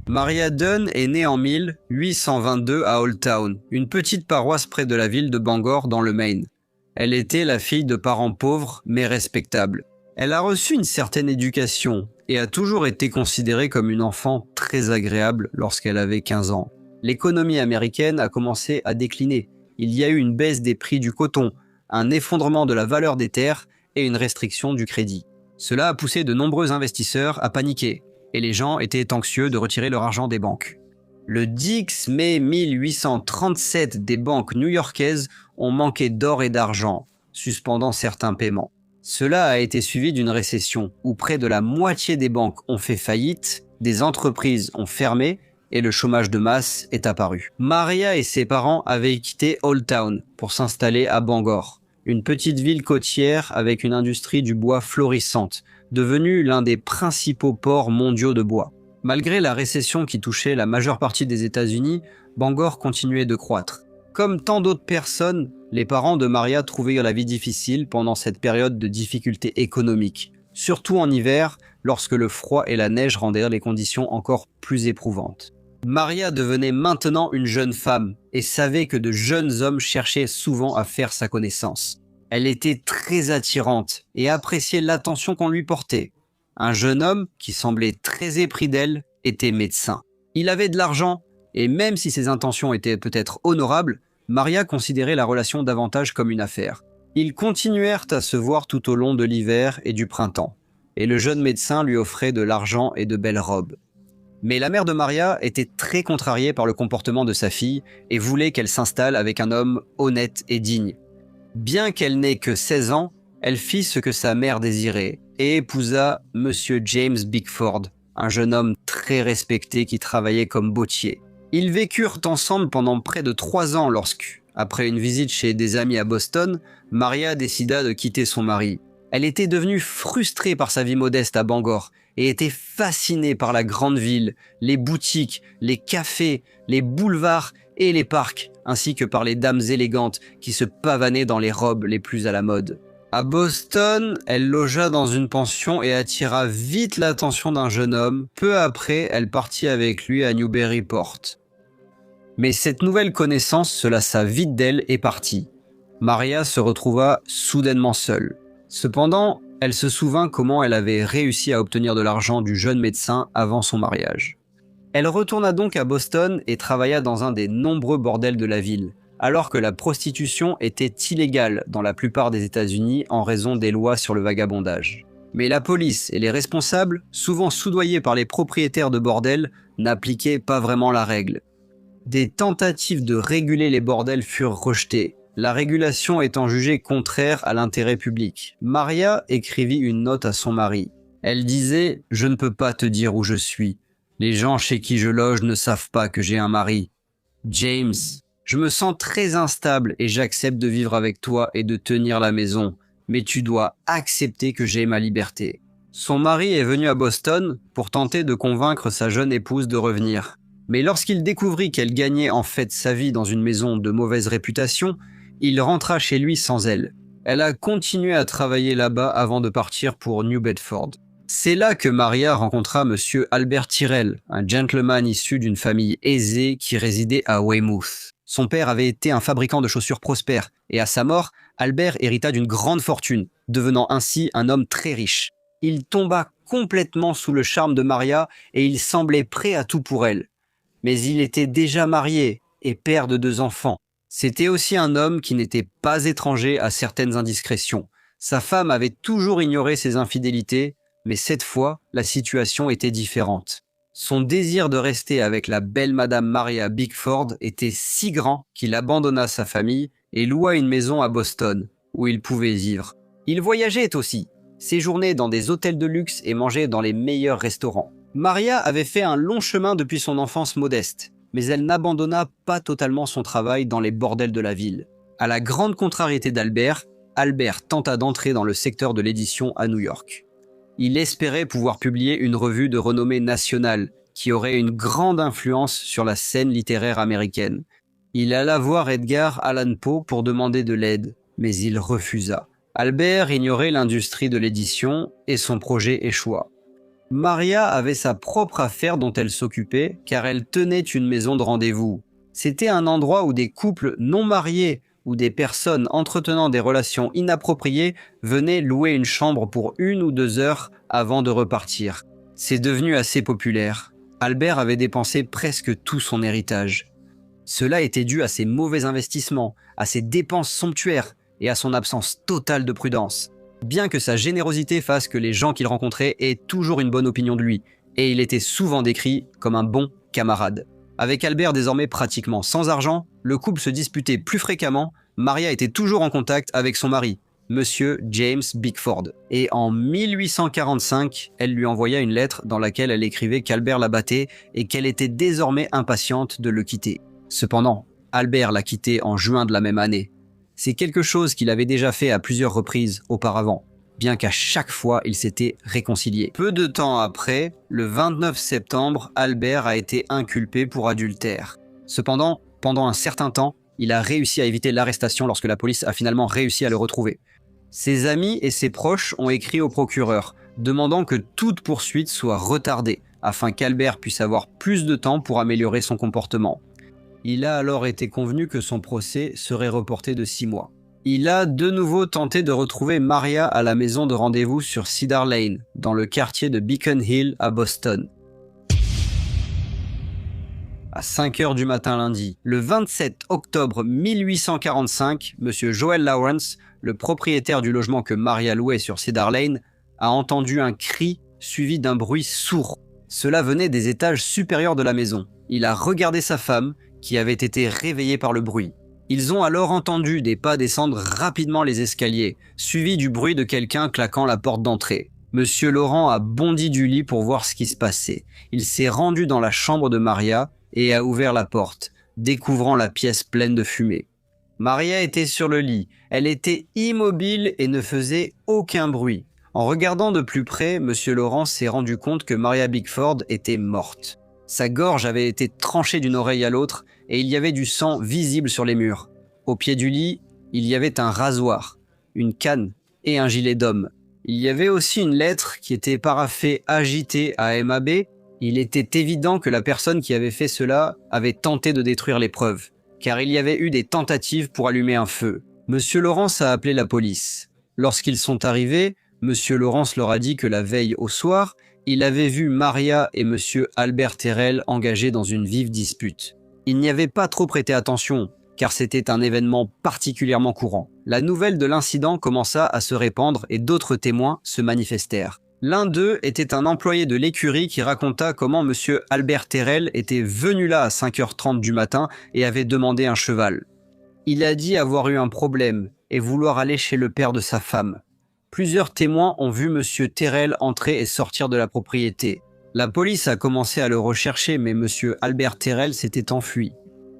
[SPEAKER 1] Maria Dunn est née en 1822 à Old Town, une petite paroisse près de la ville de Bangor dans le Maine. Elle était la fille de parents pauvres mais respectables. Elle a reçu une certaine éducation et a toujours été considérée comme une enfant très agréable lorsqu'elle avait 15 ans. L'économie américaine a commencé à décliner. Il y a eu une baisse des prix du coton, un effondrement de la valeur des terres et une restriction du crédit. Cela a poussé de nombreux investisseurs à paniquer et les gens étaient anxieux de retirer leur argent des banques. Le 10 mai 1837, des banques new-yorkaises ont manqué d'or et d'argent, suspendant certains paiements. Cela a été suivi d'une récession où près de la moitié des banques ont fait faillite, des entreprises ont fermé et le chômage de masse est apparu. Maria et ses parents avaient quitté Old Town pour s'installer à Bangor, une petite ville côtière avec une industrie du bois florissante, devenue l'un des principaux ports mondiaux de bois. Malgré la récession qui touchait la majeure partie des États-Unis, Bangor continuait de croître. Comme tant d'autres personnes, les parents de Maria trouvaient la vie difficile pendant cette période de difficultés économiques, surtout en hiver, lorsque le froid et la neige rendaient les conditions encore plus éprouvantes. Maria devenait maintenant une jeune femme et savait que de jeunes hommes cherchaient souvent à faire sa connaissance. Elle était très attirante et appréciait l'attention qu'on lui portait. Un jeune homme, qui semblait très épris d'elle, était médecin. Il avait de l'argent, et même si ses intentions étaient peut-être honorables, Maria considérait la relation davantage comme une affaire. Ils continuèrent à se voir tout au long de l'hiver et du printemps, et le jeune médecin lui offrait de l'argent et de belles robes. Mais la mère de Maria était très contrariée par le comportement de sa fille et voulait qu'elle s'installe avec un homme honnête et digne. Bien qu'elle n'ait que 16 ans, elle fit ce que sa mère désirait et épousa Monsieur James Bickford, un jeune homme très respecté qui travaillait comme bottier. Ils vécurent ensemble pendant près de 3 ans lorsque, après une visite chez des amis à Boston, Maria décida de quitter son mari. Elle était devenue frustrée par sa vie modeste à Bangor et était fascinée par la grande ville, les boutiques, les cafés, les boulevards et les parcs, ainsi que par les dames élégantes qui se pavanaient dans les robes les plus à la mode. À Boston, elle logea dans une pension et attira vite l'attention d'un jeune homme. Peu après, elle partit avec lui à Newburyport. Mais cette nouvelle connaissance se lassa vite d'elle et partit. Maria se retrouva soudainement seule. Cependant, elle se souvint comment elle avait réussi à obtenir de l'argent du jeune médecin avant son mariage. Elle retourna donc à Boston et travailla dans un des nombreux bordels de la ville, alors que la prostitution était illégale dans la plupart des États-Unis en raison des lois sur le vagabondage. Mais la police et les responsables, souvent soudoyés par les propriétaires de bordels, n'appliquaient pas vraiment la règle. Des tentatives de réguler les bordels furent rejetées, la régulation étant jugée contraire à l'intérêt public. Maria écrivit une note à son mari. Elle disait « Je ne peux pas te dire où je suis. Les gens chez qui je loge ne savent pas que j'ai un mari. James, je me sens très instable et j'accepte de vivre avec toi et de tenir la maison, mais tu dois accepter que j'ai ma liberté. » Son mari est venu à Boston pour tenter de convaincre sa jeune épouse de revenir. Mais lorsqu'il découvrit qu'elle gagnait en fait sa vie dans une maison de mauvaise réputation, il rentra chez lui sans elle. Elle a continué à travailler là-bas avant de partir pour New Bedford. C'est là que Maria rencontra Monsieur Albert Tyrrell, un gentleman issu d'une famille aisée qui résidait à Weymouth. Son père avait été un fabricant de chaussures prospère, et à sa mort, Albert hérita d'une grande fortune, devenant ainsi un homme très riche. Il tomba complètement sous le charme de Maria et il semblait prêt à tout pour elle. Mais il était déjà marié et père de 2 enfants. C'était aussi un homme qui n'était pas étranger à certaines indiscrétions. Sa femme avait toujours ignoré ses infidélités, mais cette fois, la situation était différente. Son désir de rester avec la belle Madame Maria Bickford était si grand qu'il abandonna sa famille et loua une maison à Boston, où il pouvait vivre. Il voyageait aussi, séjournait dans des hôtels de luxe et mangeait dans les meilleurs restaurants. Maria avait fait un long chemin depuis son enfance modeste, mais elle n'abandonna pas totalement son travail dans les bordels de la ville. À la grande contrariété d'Albert, Albert tenta d'entrer dans le secteur de l'édition à New York. Il espérait pouvoir publier une revue de renommée nationale qui aurait une grande influence sur la scène littéraire américaine. Il alla voir Edgar Allan Poe pour demander de l'aide, mais il refusa. Albert ignorait l'industrie de l'édition et son projet échoua. Maria avait sa propre affaire dont elle s'occupait car elle tenait une maison de rendez-vous. C'était un endroit où des couples non mariés ou des personnes entretenant des relations inappropriées venaient louer une chambre pour 1 ou 2 heures avant de repartir. C'est devenu assez populaire. Albert avait dépensé presque tout son héritage. Cela était dû à ses mauvais investissements, à ses dépenses somptuaires et à son absence totale de prudence. Bien que sa générosité fasse que les gens qu'il rencontrait aient toujours une bonne opinion de lui, et il était souvent décrit comme un bon camarade. Avec Albert désormais pratiquement sans argent, le couple se disputait plus fréquemment, Maria était toujours en contact avec son mari, Monsieur James Bickford. Et en 1845, elle lui envoya une lettre dans laquelle elle écrivait qu'Albert la battait et qu'elle était désormais impatiente de le quitter. Cependant, Albert l'a quittée en juin de la même année. C'est quelque chose qu'il avait déjà fait à plusieurs reprises auparavant, bien qu'à chaque fois il s'était réconcilié. Peu de temps après, le 29 septembre, Albert a été inculpé pour adultère. Cependant, pendant un certain temps, Il a réussi à éviter l'arrestation lorsque la police a finalement réussi à le retrouver. Ses amis et ses proches ont écrit au procureur, demandant que toute poursuite soit retardée, afin qu'Albert puisse avoir plus de temps pour améliorer son comportement. Il a alors été convenu que son procès serait reporté de 6 mois. Il a de nouveau tenté de retrouver Maria à la maison de rendez-vous sur Cedar Lane, dans le quartier de Beacon Hill à Boston. À 5 h du matin lundi, le 27 octobre 1845, M. Joel Lawrence, le propriétaire du logement que Maria louait sur Cedar Lane, a entendu un cri suivi d'un bruit sourd. Cela venait des étages supérieurs de la maison. Il a regardé sa femme, qui avait été réveillée par le bruit. Ils ont alors entendu des pas descendre rapidement les escaliers, suivi du bruit de quelqu'un claquant la porte d'entrée. Monsieur Laurent a bondi du lit pour voir ce qui se passait. Il s'est rendu dans la chambre de Maria et a ouvert la porte, découvrant la pièce pleine de fumée. Maria était sur le lit. Elle était immobile et ne faisait aucun bruit. En regardant de plus près, Monsieur Laurent s'est rendu compte que Maria Bickford était morte. Sa gorge avait été tranchée d'une oreille à l'autre et il y avait du sang visible sur les murs. Au pied du lit, il y avait un rasoir, une canne et un gilet d'homme. Il y avait aussi une lettre qui était paraphée agitée à MAB. Il était évident que la personne qui avait fait cela avait tenté de détruire les preuves, car il y avait eu des tentatives pour allumer un feu. Monsieur Laurence a appelé la police. Lorsqu'ils sont arrivés, Monsieur Laurence leur a dit que la veille au soir, il avait vu Maria et Monsieur Albert Terrell engagés dans une vive dispute. Il n'y avait pas trop prêté attention, car c'était un événement particulièrement courant. La nouvelle de l'incident commença à se répandre et d'autres témoins se manifestèrent. L'un d'eux était un employé de l'écurie qui raconta comment Monsieur Albert Terrell était venu là à 5h30 du matin et avait demandé un cheval. Il a dit avoir eu un problème et vouloir aller chez le père de sa femme. Plusieurs témoins ont vu Monsieur Terrell entrer et sortir de la propriété. La police a commencé à le rechercher, mais Monsieur Albert Terrell s'était enfui.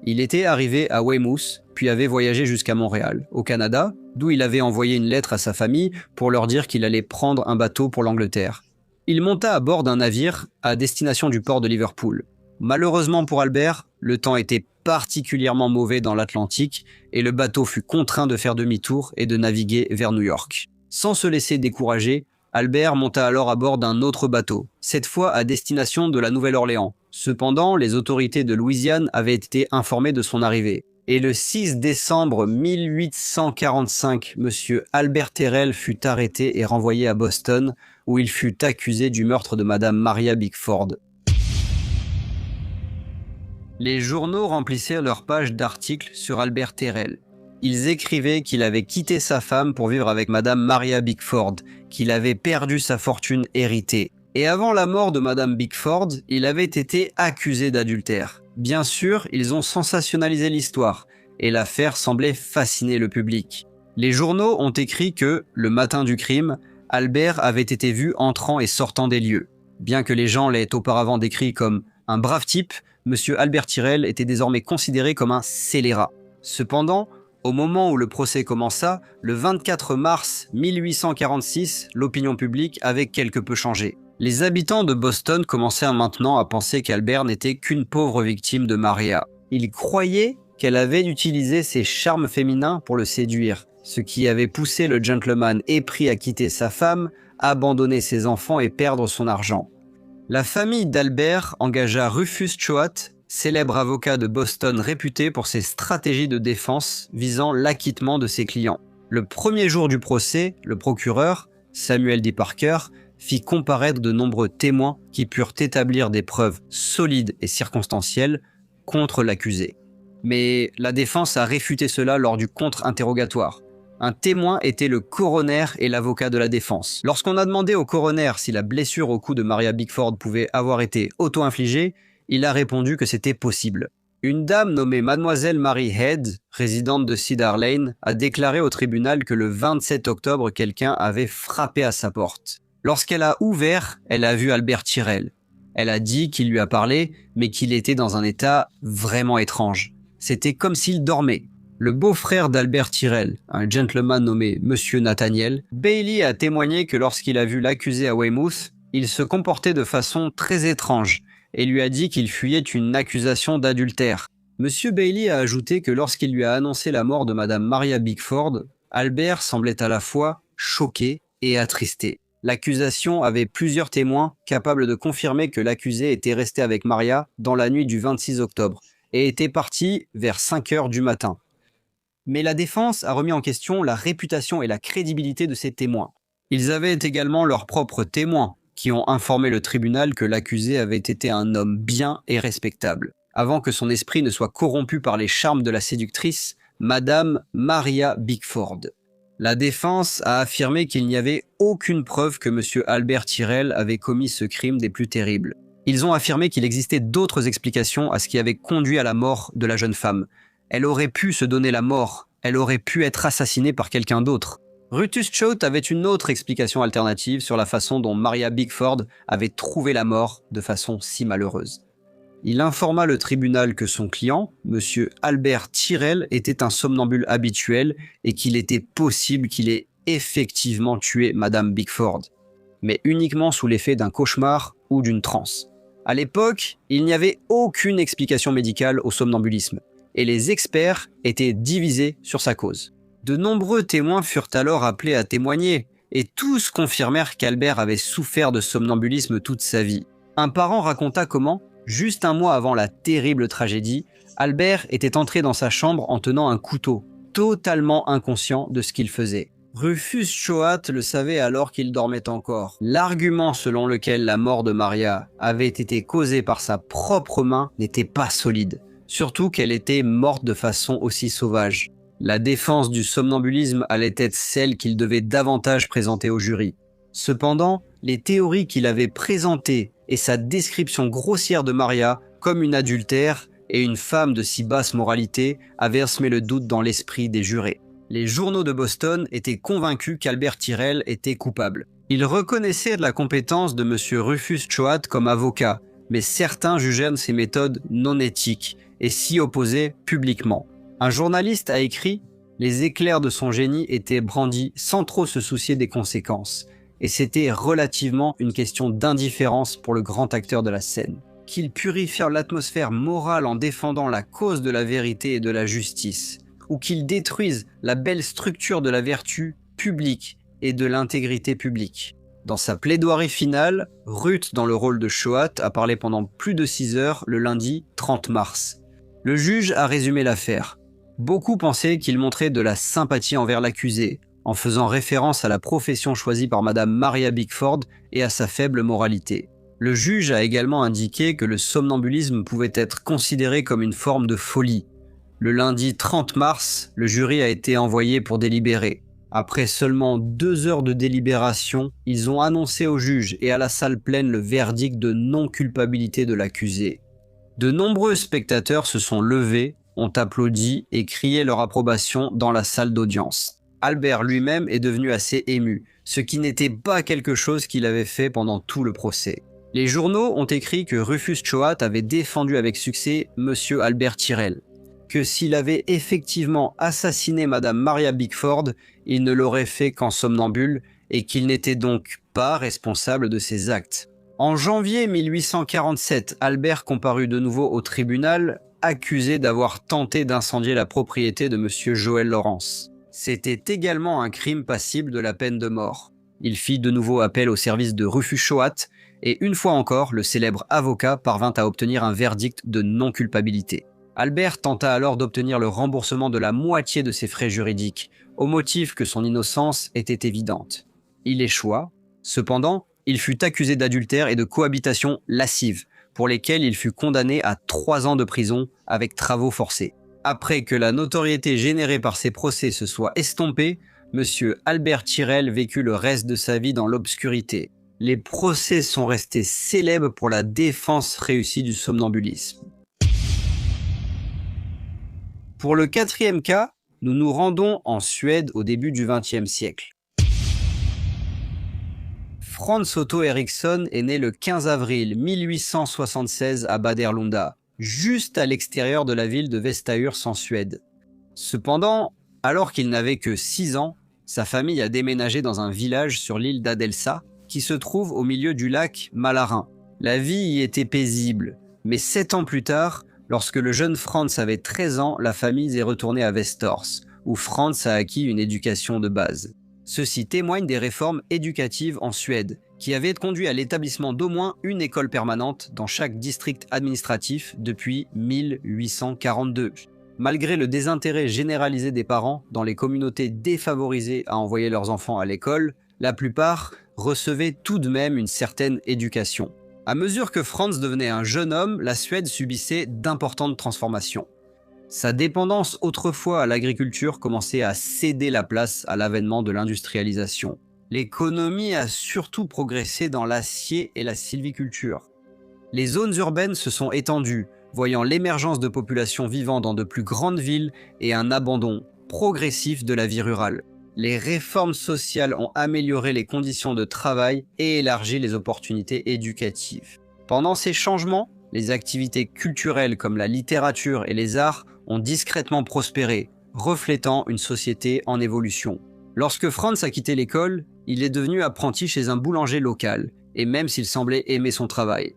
[SPEAKER 1] Il était arrivé à Weymouth, puis avait voyagé jusqu'à Montréal, au Canada, d'où il avait envoyé une lettre à sa famille pour leur dire qu'il allait prendre un bateau pour l'Angleterre. Il monta à bord d'un navire à destination du port de Liverpool. Malheureusement pour Albert, le temps était particulièrement mauvais dans l'Atlantique et le bateau fut contraint de faire demi-tour et de naviguer vers New York. Sans se laisser décourager, Albert monta alors à bord d'un autre bateau, cette fois à destination de la Nouvelle-Orléans. Cependant, les autorités de Louisiane avaient été informées de son arrivée. Et le 6 décembre 1845, M. Albert Terrell fut arrêté et renvoyé à Boston, où il fut accusé du meurtre de Madame Maria Bickford. Les journaux remplissaient leurs pages d'articles sur Albert Terrell. Ils écrivaient qu'il avait quitté sa femme pour vivre avec Madame Maria Bickford, qu'il avait perdu sa fortune héritée. Et avant la mort de Madame Bickford, il avait été accusé d'adultère. Bien sûr, ils ont sensationnalisé l'histoire, et l'affaire semblait fasciner le public. Les journaux ont écrit que, le matin du crime, Albert avait été vu entrant et sortant des lieux. Bien que les gens l'aient auparavant décrit comme un brave type, M. Albert Terrell était désormais considéré comme un scélérat. Cependant, au moment où le procès commença, le 24 mars 1846, l'opinion publique avait quelque peu changé. Les habitants de Boston commencèrent maintenant à penser qu'Albert n'était qu'une pauvre victime de Maria. Ils croyaient qu'elle avait utilisé ses charmes féminins pour le séduire, ce qui avait poussé le gentleman épris à quitter sa femme, abandonner ses enfants et perdre son argent. La famille d'Albert engagea Rufus Choate, célèbre avocat de Boston réputé pour ses stratégies de défense visant l'acquittement de ses clients. Le premier jour du procès, le procureur, Samuel D. Parker, fit comparaître de nombreux témoins qui purent établir des preuves solides et circonstancielles contre l'accusé. Mais la défense a réfuté cela lors du contre-interrogatoire. Un témoin était le coroner et l'avocat de la défense. Lorsqu'on a demandé au coroner si la blessure au cou de Maria Bickford pouvait avoir été auto-infligée, il a répondu que c'était possible. Une dame nommée Mademoiselle Mary Head, résidente de Cedar Lane, a déclaré au tribunal que le 27 octobre, quelqu'un avait frappé à sa porte. Lorsqu'elle a ouvert, elle a vu Albert Terrell. Elle a dit qu'il lui a parlé, mais qu'il était dans un état vraiment étrange. C'était comme s'il dormait. Le beau-frère d'Albert Terrell, un gentleman nommé Monsieur Nathaniel, Bailey a témoigné que lorsqu'il a vu l'accusé à Weymouth, il se comportait de façon très étrange et lui a dit qu'il fuyait une accusation d'adultère. Monsieur Bailey a ajouté que lorsqu'il lui a annoncé la mort de Madame Maria Bickford, Albert semblait à la fois choqué et attristé. L'accusation avait plusieurs témoins capables de confirmer que l'accusé était resté avec Maria dans la nuit du 26 octobre et était parti vers 5 heures du matin. Mais la défense a remis en question la réputation et la crédibilité de ces témoins. Ils avaient également leurs propres témoins qui ont informé le tribunal que l'accusé avait été un homme bien et respectable, avant que son esprit ne soit corrompu par les charmes de la séductrice, Madame Maria Bickford. La défense a affirmé qu'il n'y avait aucune preuve que M. Albert Tyrrell avait commis ce crime des plus terribles. Ils ont affirmé qu'il existait d'autres explications à ce qui avait conduit à la mort de la jeune femme. Elle aurait pu se donner la mort, elle aurait pu être assassinée par quelqu'un d'autre. Rufus Choate avait une autre explication alternative sur la façon dont Maria Bickford avait trouvé la mort de façon si malheureuse. Il informa le tribunal que son client, M. Albert Tyrrell, était un somnambule habituel et qu'il était possible qu'il ait effectivement tué Madame Bickford, mais uniquement sous l'effet d'un cauchemar ou d'une transe. À l'époque, il n'y avait aucune explication médicale au somnambulisme, et les experts étaient divisés sur sa cause. De nombreux témoins furent alors appelés à témoigner, et tous confirmèrent qu'Albert avait souffert de somnambulisme toute sa vie. Un parent raconta comment, juste un mois avant la terrible tragédie, Albert était entré dans sa chambre en tenant un couteau, totalement inconscient de ce qu'il faisait. Rufus Choate le savait alors qu'il dormait encore. L'argument selon lequel la mort de Maria avait été causée par sa propre main n'était pas solide, surtout qu'elle était morte de façon aussi sauvage. La défense du somnambulisme allait être celle qu'il devait davantage présenter au jury. Cependant, les théories qu'il avait présentées et sa description grossière de Maria comme une adultère et une femme de si basse moralité avaient semé le doute dans l'esprit des jurés. Les journaux de Boston étaient convaincus qu'Albert Tyrrell était coupable. Ils reconnaissaient la compétence de M. Rufus Choate comme avocat, mais certains jugèrent ses méthodes non éthiques et s'y opposaient publiquement. Un journaliste a écrit « Les éclairs de son génie étaient brandis sans trop se soucier des conséquences, et c'était relativement une question d'indifférence pour le grand acteur de la scène. Qu'il purifie l'atmosphère morale en défendant la cause de la vérité et de la justice, ou qu'il détruise la belle structure de la vertu publique et de l'intégrité publique. » Dans sa plaidoirie finale, Ruth, dans le rôle de Choate, a parlé pendant plus de 6 heures le lundi 30 mars. Le juge a résumé l'affaire. Beaucoup pensaient qu'il montrait de la sympathie envers l'accusé, en faisant référence à la profession choisie par Madame Maria Bickford et à sa faible moralité. Le juge a également indiqué que le somnambulisme pouvait être considéré comme une forme de folie. Le lundi 30 mars, le jury a été envoyé pour délibérer. Après seulement 2 heures de délibération, ils ont annoncé au juge et à la salle pleine le verdict de non-culpabilité de l'accusé. De nombreux spectateurs se sont levés, ont applaudi et crié leur approbation dans la salle d'audience. Albert lui-même est devenu assez ému, ce qui n'était pas quelque chose qu'il avait fait pendant tout le procès. Les journaux ont écrit que Rufus Choate avait défendu avec succès M. Albert Tyrrell, que s'il avait effectivement assassiné Madame Maria Bickford, il ne l'aurait fait qu'en somnambule et qu'il n'était donc pas responsable de ses actes. En janvier 1847, Albert comparut de nouveau au tribunal, accusé d'avoir tenté d'incendier la propriété de M. Joel Lawrence. C'était également un crime passible de la peine de mort. Il fit de nouveau appel au service de Rufus Choate, et une fois encore, le célèbre avocat parvint à obtenir un verdict de non-culpabilité. Albert tenta alors d'obtenir le remboursement de la moitié de ses frais juridiques, au motif que son innocence était évidente. Il échoua. Cependant, il fut accusé d'adultère et de cohabitation lascive, pour lesquels il fut condamné à 3 ans de prison avec travaux forcés. Après que la notoriété générée par ces procès se soit estompée, M. Albert Tyrrell vécut le reste de sa vie dans l'obscurité. Les procès sont restés célèbres pour la défense réussie du somnambulisme. Pour le 4e cas, nous nous rendons en Suède au début du XXe siècle. Frans Otto Eriksson est né le 15 avril 1876 à Baderlunda, juste à l'extérieur de la ville de Västahus en Suède. Cependant, alors qu'il n'avait que 6 ans, sa famille a déménagé dans un village sur l'île d'Adelsa, qui se trouve au milieu du lac Malarin. La vie y était paisible, mais 7 ans plus tard, Lorsque le jeune Franz avait 13 ans, la famille est retournée à Västerås, où Franz a acquis une éducation de base. Ceci témoigne des réformes éducatives en Suède, qui avaient conduit à l'établissement d'au moins une école permanente dans chaque district administratif depuis 1842. Malgré le désintérêt généralisé des parents dans les communautés défavorisées à envoyer leurs enfants à l'école, la plupart recevaient tout de même une certaine éducation. À mesure que Franz devenait un jeune homme, la Suède subissait d'importantes transformations. Sa dépendance autrefois à l'agriculture commençait à céder la place à l'avènement de l'industrialisation. L'économie a surtout progressé dans l'acier et la sylviculture. Les zones urbaines se sont étendues, voyant l'émergence de populations vivant dans de plus grandes villes et un abandon progressif de la vie rurale. Les réformes sociales ont amélioré les conditions de travail et élargi les opportunités éducatives. Pendant ces changements, les activités culturelles comme la littérature et les arts ont discrètement prospéré, reflétant une société en évolution. Lorsque Franz a quitté l'école, il est devenu apprenti chez un boulanger local, et même s'il semblait aimer son travail.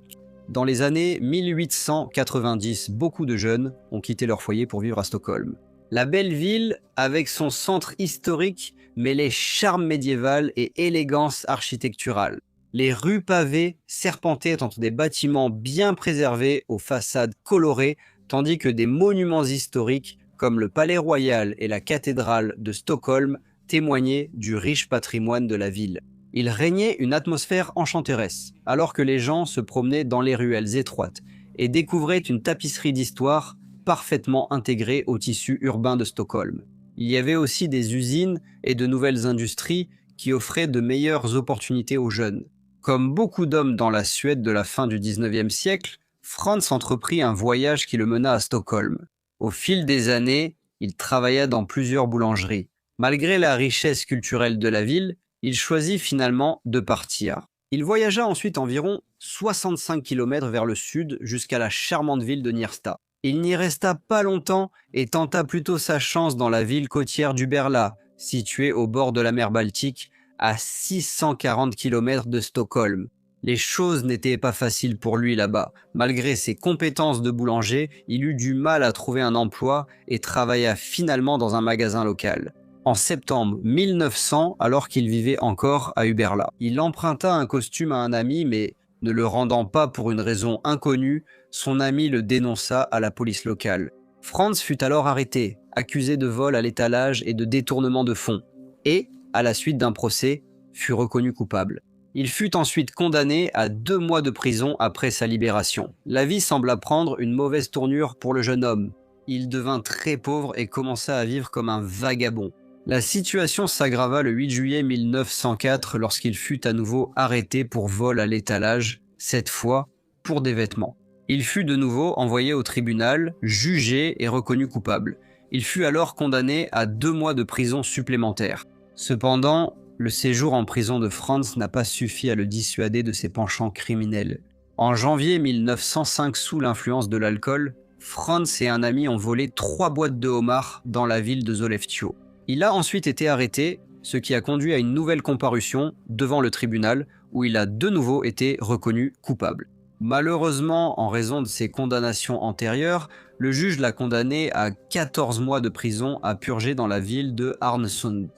[SPEAKER 1] Dans les années 1890, beaucoup de jeunes ont quitté leur foyer pour vivre à Stockholm. La belle ville, avec son centre historique, mêlait charme médiéval et élégance architecturale. Les rues pavées serpentaient entre des bâtiments bien préservés aux façades colorées, tandis que des monuments historiques comme le Palais Royal et la cathédrale de Stockholm témoignaient du riche patrimoine de la ville. Il régnait une atmosphère enchanteresse, alors que les gens se promenaient dans les ruelles étroites et découvraient une tapisserie d'histoire parfaitement intégrée au tissu urbain de Stockholm. Il y avait aussi des usines et de nouvelles industries qui offraient de meilleures opportunités aux jeunes. Comme beaucoup d'hommes dans la Suède de la fin du 19e siècle, Franz entreprit un voyage qui le mena à Stockholm. Au fil des années, il travailla dans plusieurs boulangeries. Malgré la richesse culturelle de la ville, il choisit finalement de partir. Il voyagea ensuite environ 65 km vers le sud jusqu'à la charmante ville de Niersta. Il n'y resta pas longtemps et tenta plutôt sa chance dans la ville côtière d'Uberla, située au bord de la mer Baltique, à 640 km de Stockholm. Les choses n'étaient pas faciles pour lui là-bas. Malgré ses compétences de boulanger, il eut du mal à trouver un emploi et travailla finalement dans un magasin local. En septembre 1900, alors qu'il vivait encore à Uberla, il emprunta un costume à un ami, mais ne le rendant pas pour une raison inconnue, son ami le dénonça à la police locale. Franz fut alors arrêté, accusé de vol à l'étalage et de détournement de fonds, et, à la suite d'un procès, fut reconnu coupable. Il fut ensuite condamné à 2 mois de prison après sa libération. La vie sembla prendre une mauvaise tournure pour le jeune homme. Il devint très pauvre et commença à vivre comme un vagabond. La situation s'aggrava le 8 juillet 1904 lorsqu'il fut à nouveau arrêté pour vol à l'étalage, cette fois pour des vêtements. Il fut de nouveau envoyé au tribunal, jugé et reconnu coupable. Il fut alors condamné à 2 mois de prison supplémentaires. Cependant, le séjour en prison de Franz n'a pas suffi à le dissuader de ses penchants criminels. En janvier 1905, sous l'influence de l'alcool, Franz et un ami ont volé 3 boîtes de homards dans la ville de Sollefteå. Il a ensuite été arrêté, ce qui a conduit à une nouvelle comparution devant le tribunal où il a de nouveau été reconnu coupable. Malheureusement, en raison de ses condamnations antérieures, le juge l'a condamné à 14 mois de prison à purger dans la ville de Arnesund.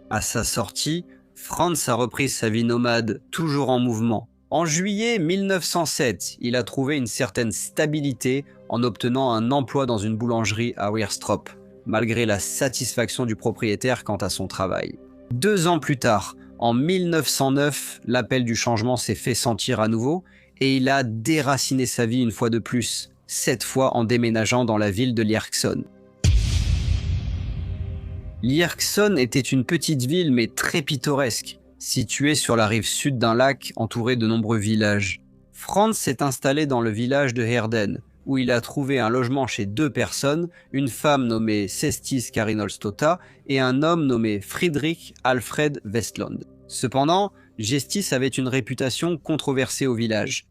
[SPEAKER 1] À sa sortie, Franz a repris sa vie nomade, toujours en mouvement. En juillet 1907, il a trouvé une certaine stabilité en obtenant un emploi dans une boulangerie à Wierstrop, malgré la satisfaction du propriétaire quant à son travail. 2 ans plus tard, en 1909, l'appel du changement s'est fait sentir à nouveau et il a déraciné sa vie une fois de plus, cette fois en déménageant dans la ville de Lierksson. Lierksson était une petite ville mais très pittoresque, située sur la rive sud d'un lac entouré de nombreux villages. Franz s'est installé dans le village de Herden, où il a trouvé un logement chez 2 personnes, une femme nommée Sestis Karinolstota et un homme nommé Friedrich Alfred Westlund. Cependant, Gestis avait une réputation controversée au village.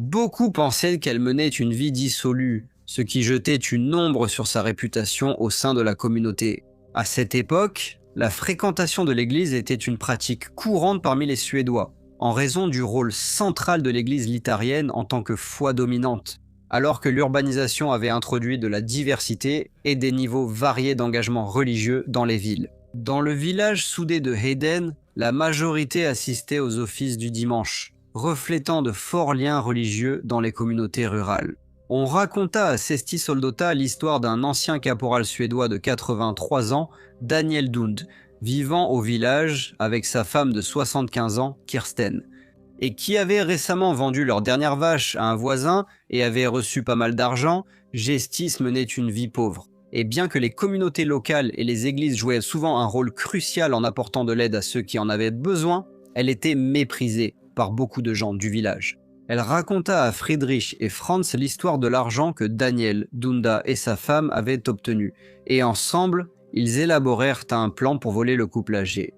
[SPEAKER 1] Beaucoup pensaient qu'elle menait une vie dissolue, ce qui jetait une ombre sur sa réputation au sein de la communauté. À cette époque, la fréquentation de l'église était une pratique courante parmi les Suédois, en raison du rôle central de l'église litarienne en tant que foi dominante. alors que l'urbanisation avait introduit de la diversité et des niveaux variés d'engagement religieux dans les villes. Dans le village soudé de Hayden, la majorité assistait aux offices du dimanche, reflétant de forts liens religieux dans les communautés rurales. On raconta à Sesti Soldota l'histoire d'un ancien caporal suédois de 83 ans, Daniel Dund, vivant au village avec sa femme de 75 ans, Kirsten, et qui avait récemment vendu leur dernière vache à un voisin et avait reçu pas mal d'argent. Gestis menait une vie pauvre. Et bien que les communautés locales et les églises jouaient souvent un rôle crucial en apportant de l'aide à ceux qui en avaient besoin, elle était méprisée par beaucoup de gens du village. Elle raconta à Friedrich et Franz l'histoire de l'argent que Daniel, Dunda et sa femme avaient obtenu, et ensemble, ils élaborèrent un plan pour voler le couple âgé.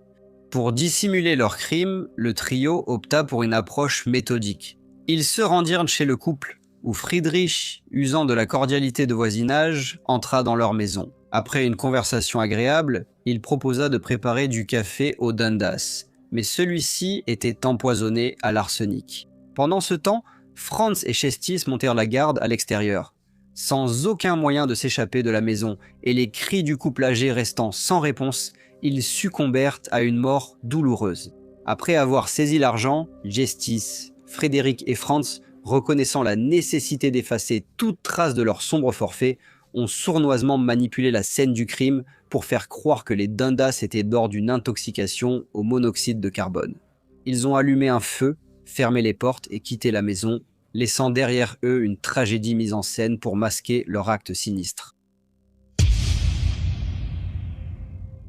[SPEAKER 1] Pour dissimuler leur crime, le trio opta pour une approche méthodique. Ils se rendirent chez le couple, où Friedrich, usant de la cordialité de voisinage, entra dans leur maison. Après une conversation agréable, il proposa de préparer du café au Dundas, mais celui-ci était empoisonné à l'arsenic. Pendant ce temps, Franz et Chestis montèrent la garde à l'extérieur, sans aucun moyen de s'échapper de la maison, et les cris du couple âgé restant sans réponse, ils succombèrent à une mort douloureuse. Après avoir saisi l'argent, Gestis, Frédéric et Franz, reconnaissant la nécessité d'effacer toute trace de leur sombre forfait, ont sournoisement manipulé la scène du crime pour faire croire que les Dundas étaient morts d'une intoxication au monoxyde de carbone. Ils ont allumé un feu, fermé les portes et quitté la maison, laissant derrière eux une tragédie mise en scène pour masquer leur acte sinistre.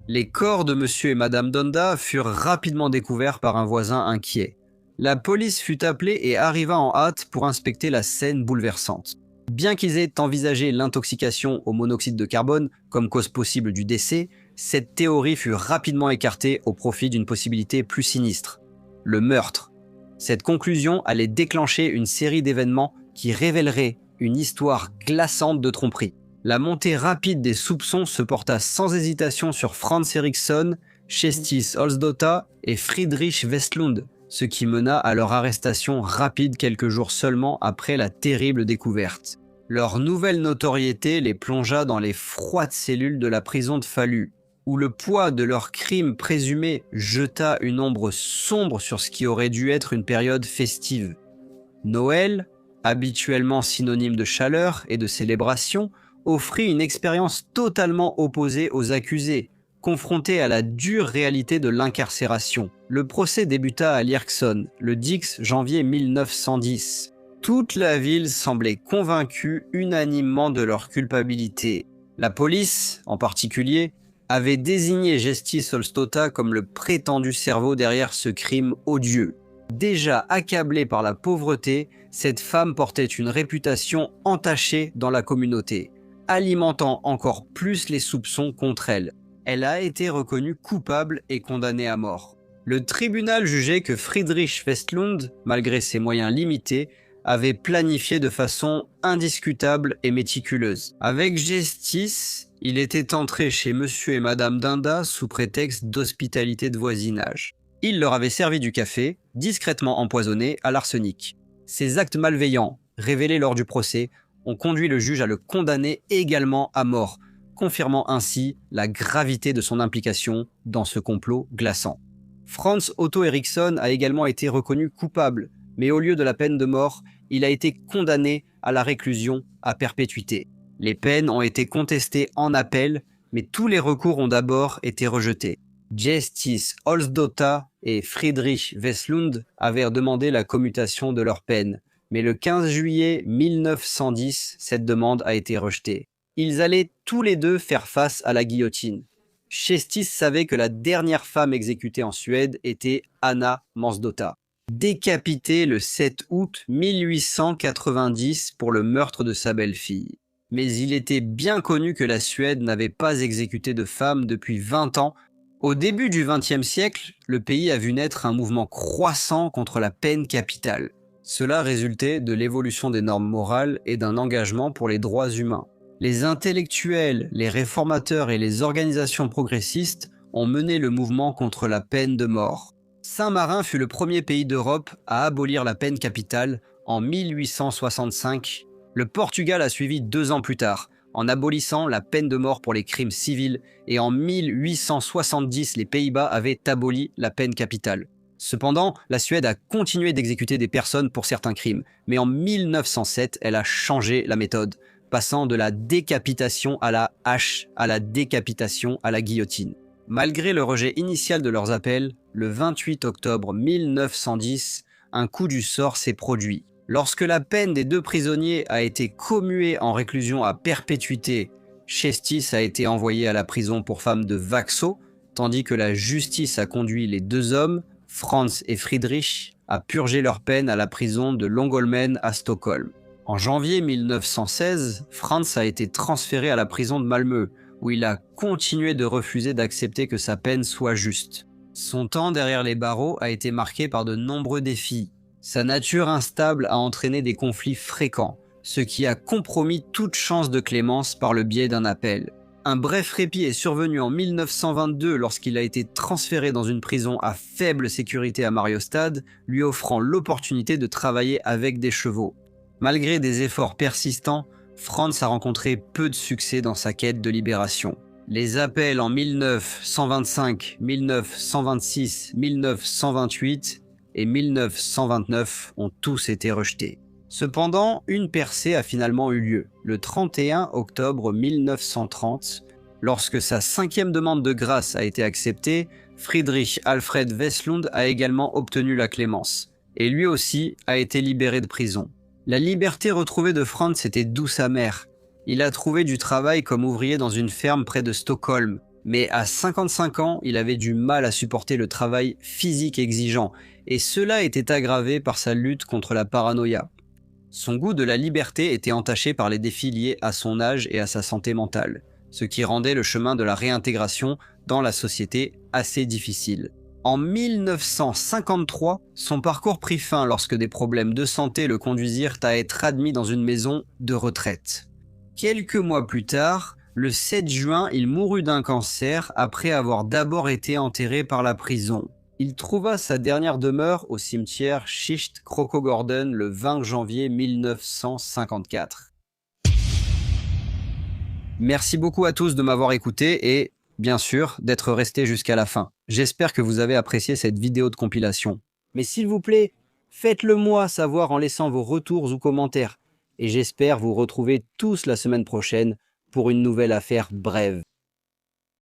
[SPEAKER 1] Les corps de monsieur et madame Dunda furent rapidement découverts par un voisin inquiet. La police fut appelée et arriva en hâte pour inspecter la scène bouleversante. Bien qu'ils aient envisagé l'intoxication au monoxyde de carbone comme cause possible du décès, cette théorie fut rapidement écartée au profit d'une possibilité plus sinistre, le meurtre. Cette conclusion allait déclencher une série d'événements qui révéleraient une histoire glaçante de tromperie. La montée rapide des soupçons se porta sans hésitation sur Franz Eriksson, Chestis Olsdota et Friedrich Westlund, ce qui mena à leur arrestation rapide quelques jours seulement après la terrible découverte. Leur nouvelle notoriété les plongea dans les froides cellules de la prison de Fallu, où le poids de leurs crimes présumés jeta une ombre sombre sur ce qui aurait dû être une période festive. Noël, habituellement synonyme de chaleur et de célébration, offrit une expérience totalement opposée aux accusés, confrontés à la dure réalité de l'incarcération. Le procès débuta à Lierkson, le 10 janvier 1910. Toute la ville semblait convaincue unanimement de leur culpabilité. La police, en particulier, avait désigné Gestis Olstota comme le prétendu cerveau derrière ce crime odieux. Déjà accablée par la pauvreté, cette femme portait une réputation entachée dans la communauté, alimentant encore plus les soupçons contre elle. Elle a été reconnue coupable et condamnée à mort. Le tribunal jugeait que Friedrich Westlund, malgré ses moyens limités, avait planifié de façon indiscutable et méticuleuse. Avec Gestis, il était entré chez monsieur et madame Dunda sous prétexte d'hospitalité de voisinage. Il leur avait servi du café, discrètement empoisonné à l'arsenic. Ces actes malveillants, révélés lors du procès, ont conduit le juge à le condamner également à mort, confirmant ainsi la gravité de son implication dans ce complot glaçant. Franz Otto Eriksson a également été reconnu coupable, mais au lieu de la peine de mort, il a été condamné à la réclusion à perpétuité. Les peines ont été contestées en appel, mais tous les recours ont d'abord été rejetés. Gestis Olsdota et Friedrich Westlund avaient demandé la commutation de leur peine, mais le 15 juillet 1910, cette demande a été rejetée. Ils allaient tous les deux faire face à la guillotine. Chestis savait que la dernière femme exécutée en Suède était Anna Mansdota, décapitée le 7 août 1890 pour le meurtre de sa belle-fille. Mais il était bien connu que la Suède n'avait pas exécuté de femmes depuis 20 ans. Au début du XXe siècle, le pays a vu naître un mouvement croissant contre la peine capitale. Cela résultait de l'évolution des normes morales et d'un engagement pour les droits humains. Les intellectuels, les réformateurs et les organisations progressistes ont mené le mouvement contre la peine de mort. Saint-Marin fut le premier pays d'Europe à abolir la peine capitale en 1865 Le Portugal a suivi 2 ans plus tard, en abolissant la peine de mort pour les crimes civils, et en 1870, les Pays-Bas avaient aboli la peine capitale. Cependant, la Suède a continué d'exécuter des personnes pour certains crimes, mais en 1907, elle a changé la méthode, passant de la décapitation à la hache à la décapitation à la guillotine. Malgré le rejet initial de leurs appels, le 28 octobre 1910, un coup du sort s'est produit. Lorsque la peine des 2 prisonniers a été commuée en réclusion à perpétuité, Chestis a été envoyé à la prison pour femmes de Vaxo, tandis que la justice a conduit les 2 hommes, Franz et Friedrich, à purger leur peine à la prison de Långholmen à Stockholm. En janvier 1916, Franz a été transféré à la prison de Malmö, où il a continué de refuser d'accepter que sa peine soit juste. Son temps derrière les barreaux a été marqué par de nombreux défis. Sa nature instable a entraîné des conflits fréquents, ce qui a compromis toute chance de clémence par le biais d'un appel. Un bref répit est survenu en 1922 lorsqu'il a été transféré dans une prison à faible sécurité à Mariostad, lui offrant l'opportunité de travailler avec des chevaux. Malgré des efforts persistants, Franz a rencontré peu de succès dans sa quête de libération. Les appels en 1925, 1926, 1928 et 1929 ont tous été rejetés. Cependant, une percée a finalement eu lieu, le 31 octobre 1930, lorsque sa 5e demande de grâce a été acceptée. Friedrich Alfred Westlund a également obtenu la clémence, et lui aussi a été libéré de prison. La liberté retrouvée de Franz était douce amère. Il a trouvé du travail comme ouvrier dans une ferme près de Stockholm, mais à 55 ans, il avait du mal à supporter le travail physique exigeant, et cela était aggravé par sa lutte contre la paranoïa. Son goût de la liberté était entaché par les défis liés à son âge et à sa santé mentale, ce qui rendait le chemin de la réintégration dans la société assez difficile. En 1953, son parcours prit fin lorsque des problèmes de santé le conduisirent à être admis dans une maison de retraite. Quelques mois plus tard, le 7 juin, il mourut d'un cancer après avoir d'abord été enterré par la prison. Il trouva sa dernière demeure au cimetière Skist-Krokogården le 20 janvier 1954. Merci beaucoup à tous de m'avoir écouté et, bien sûr, d'être restés jusqu'à la fin. J'espère que vous avez apprécié cette vidéo de compilation. Mais s'il vous plaît, faites-le moi savoir en laissant vos retours ou commentaires. Et j'espère vous retrouver tous la semaine prochaine pour une nouvelle affaire brève.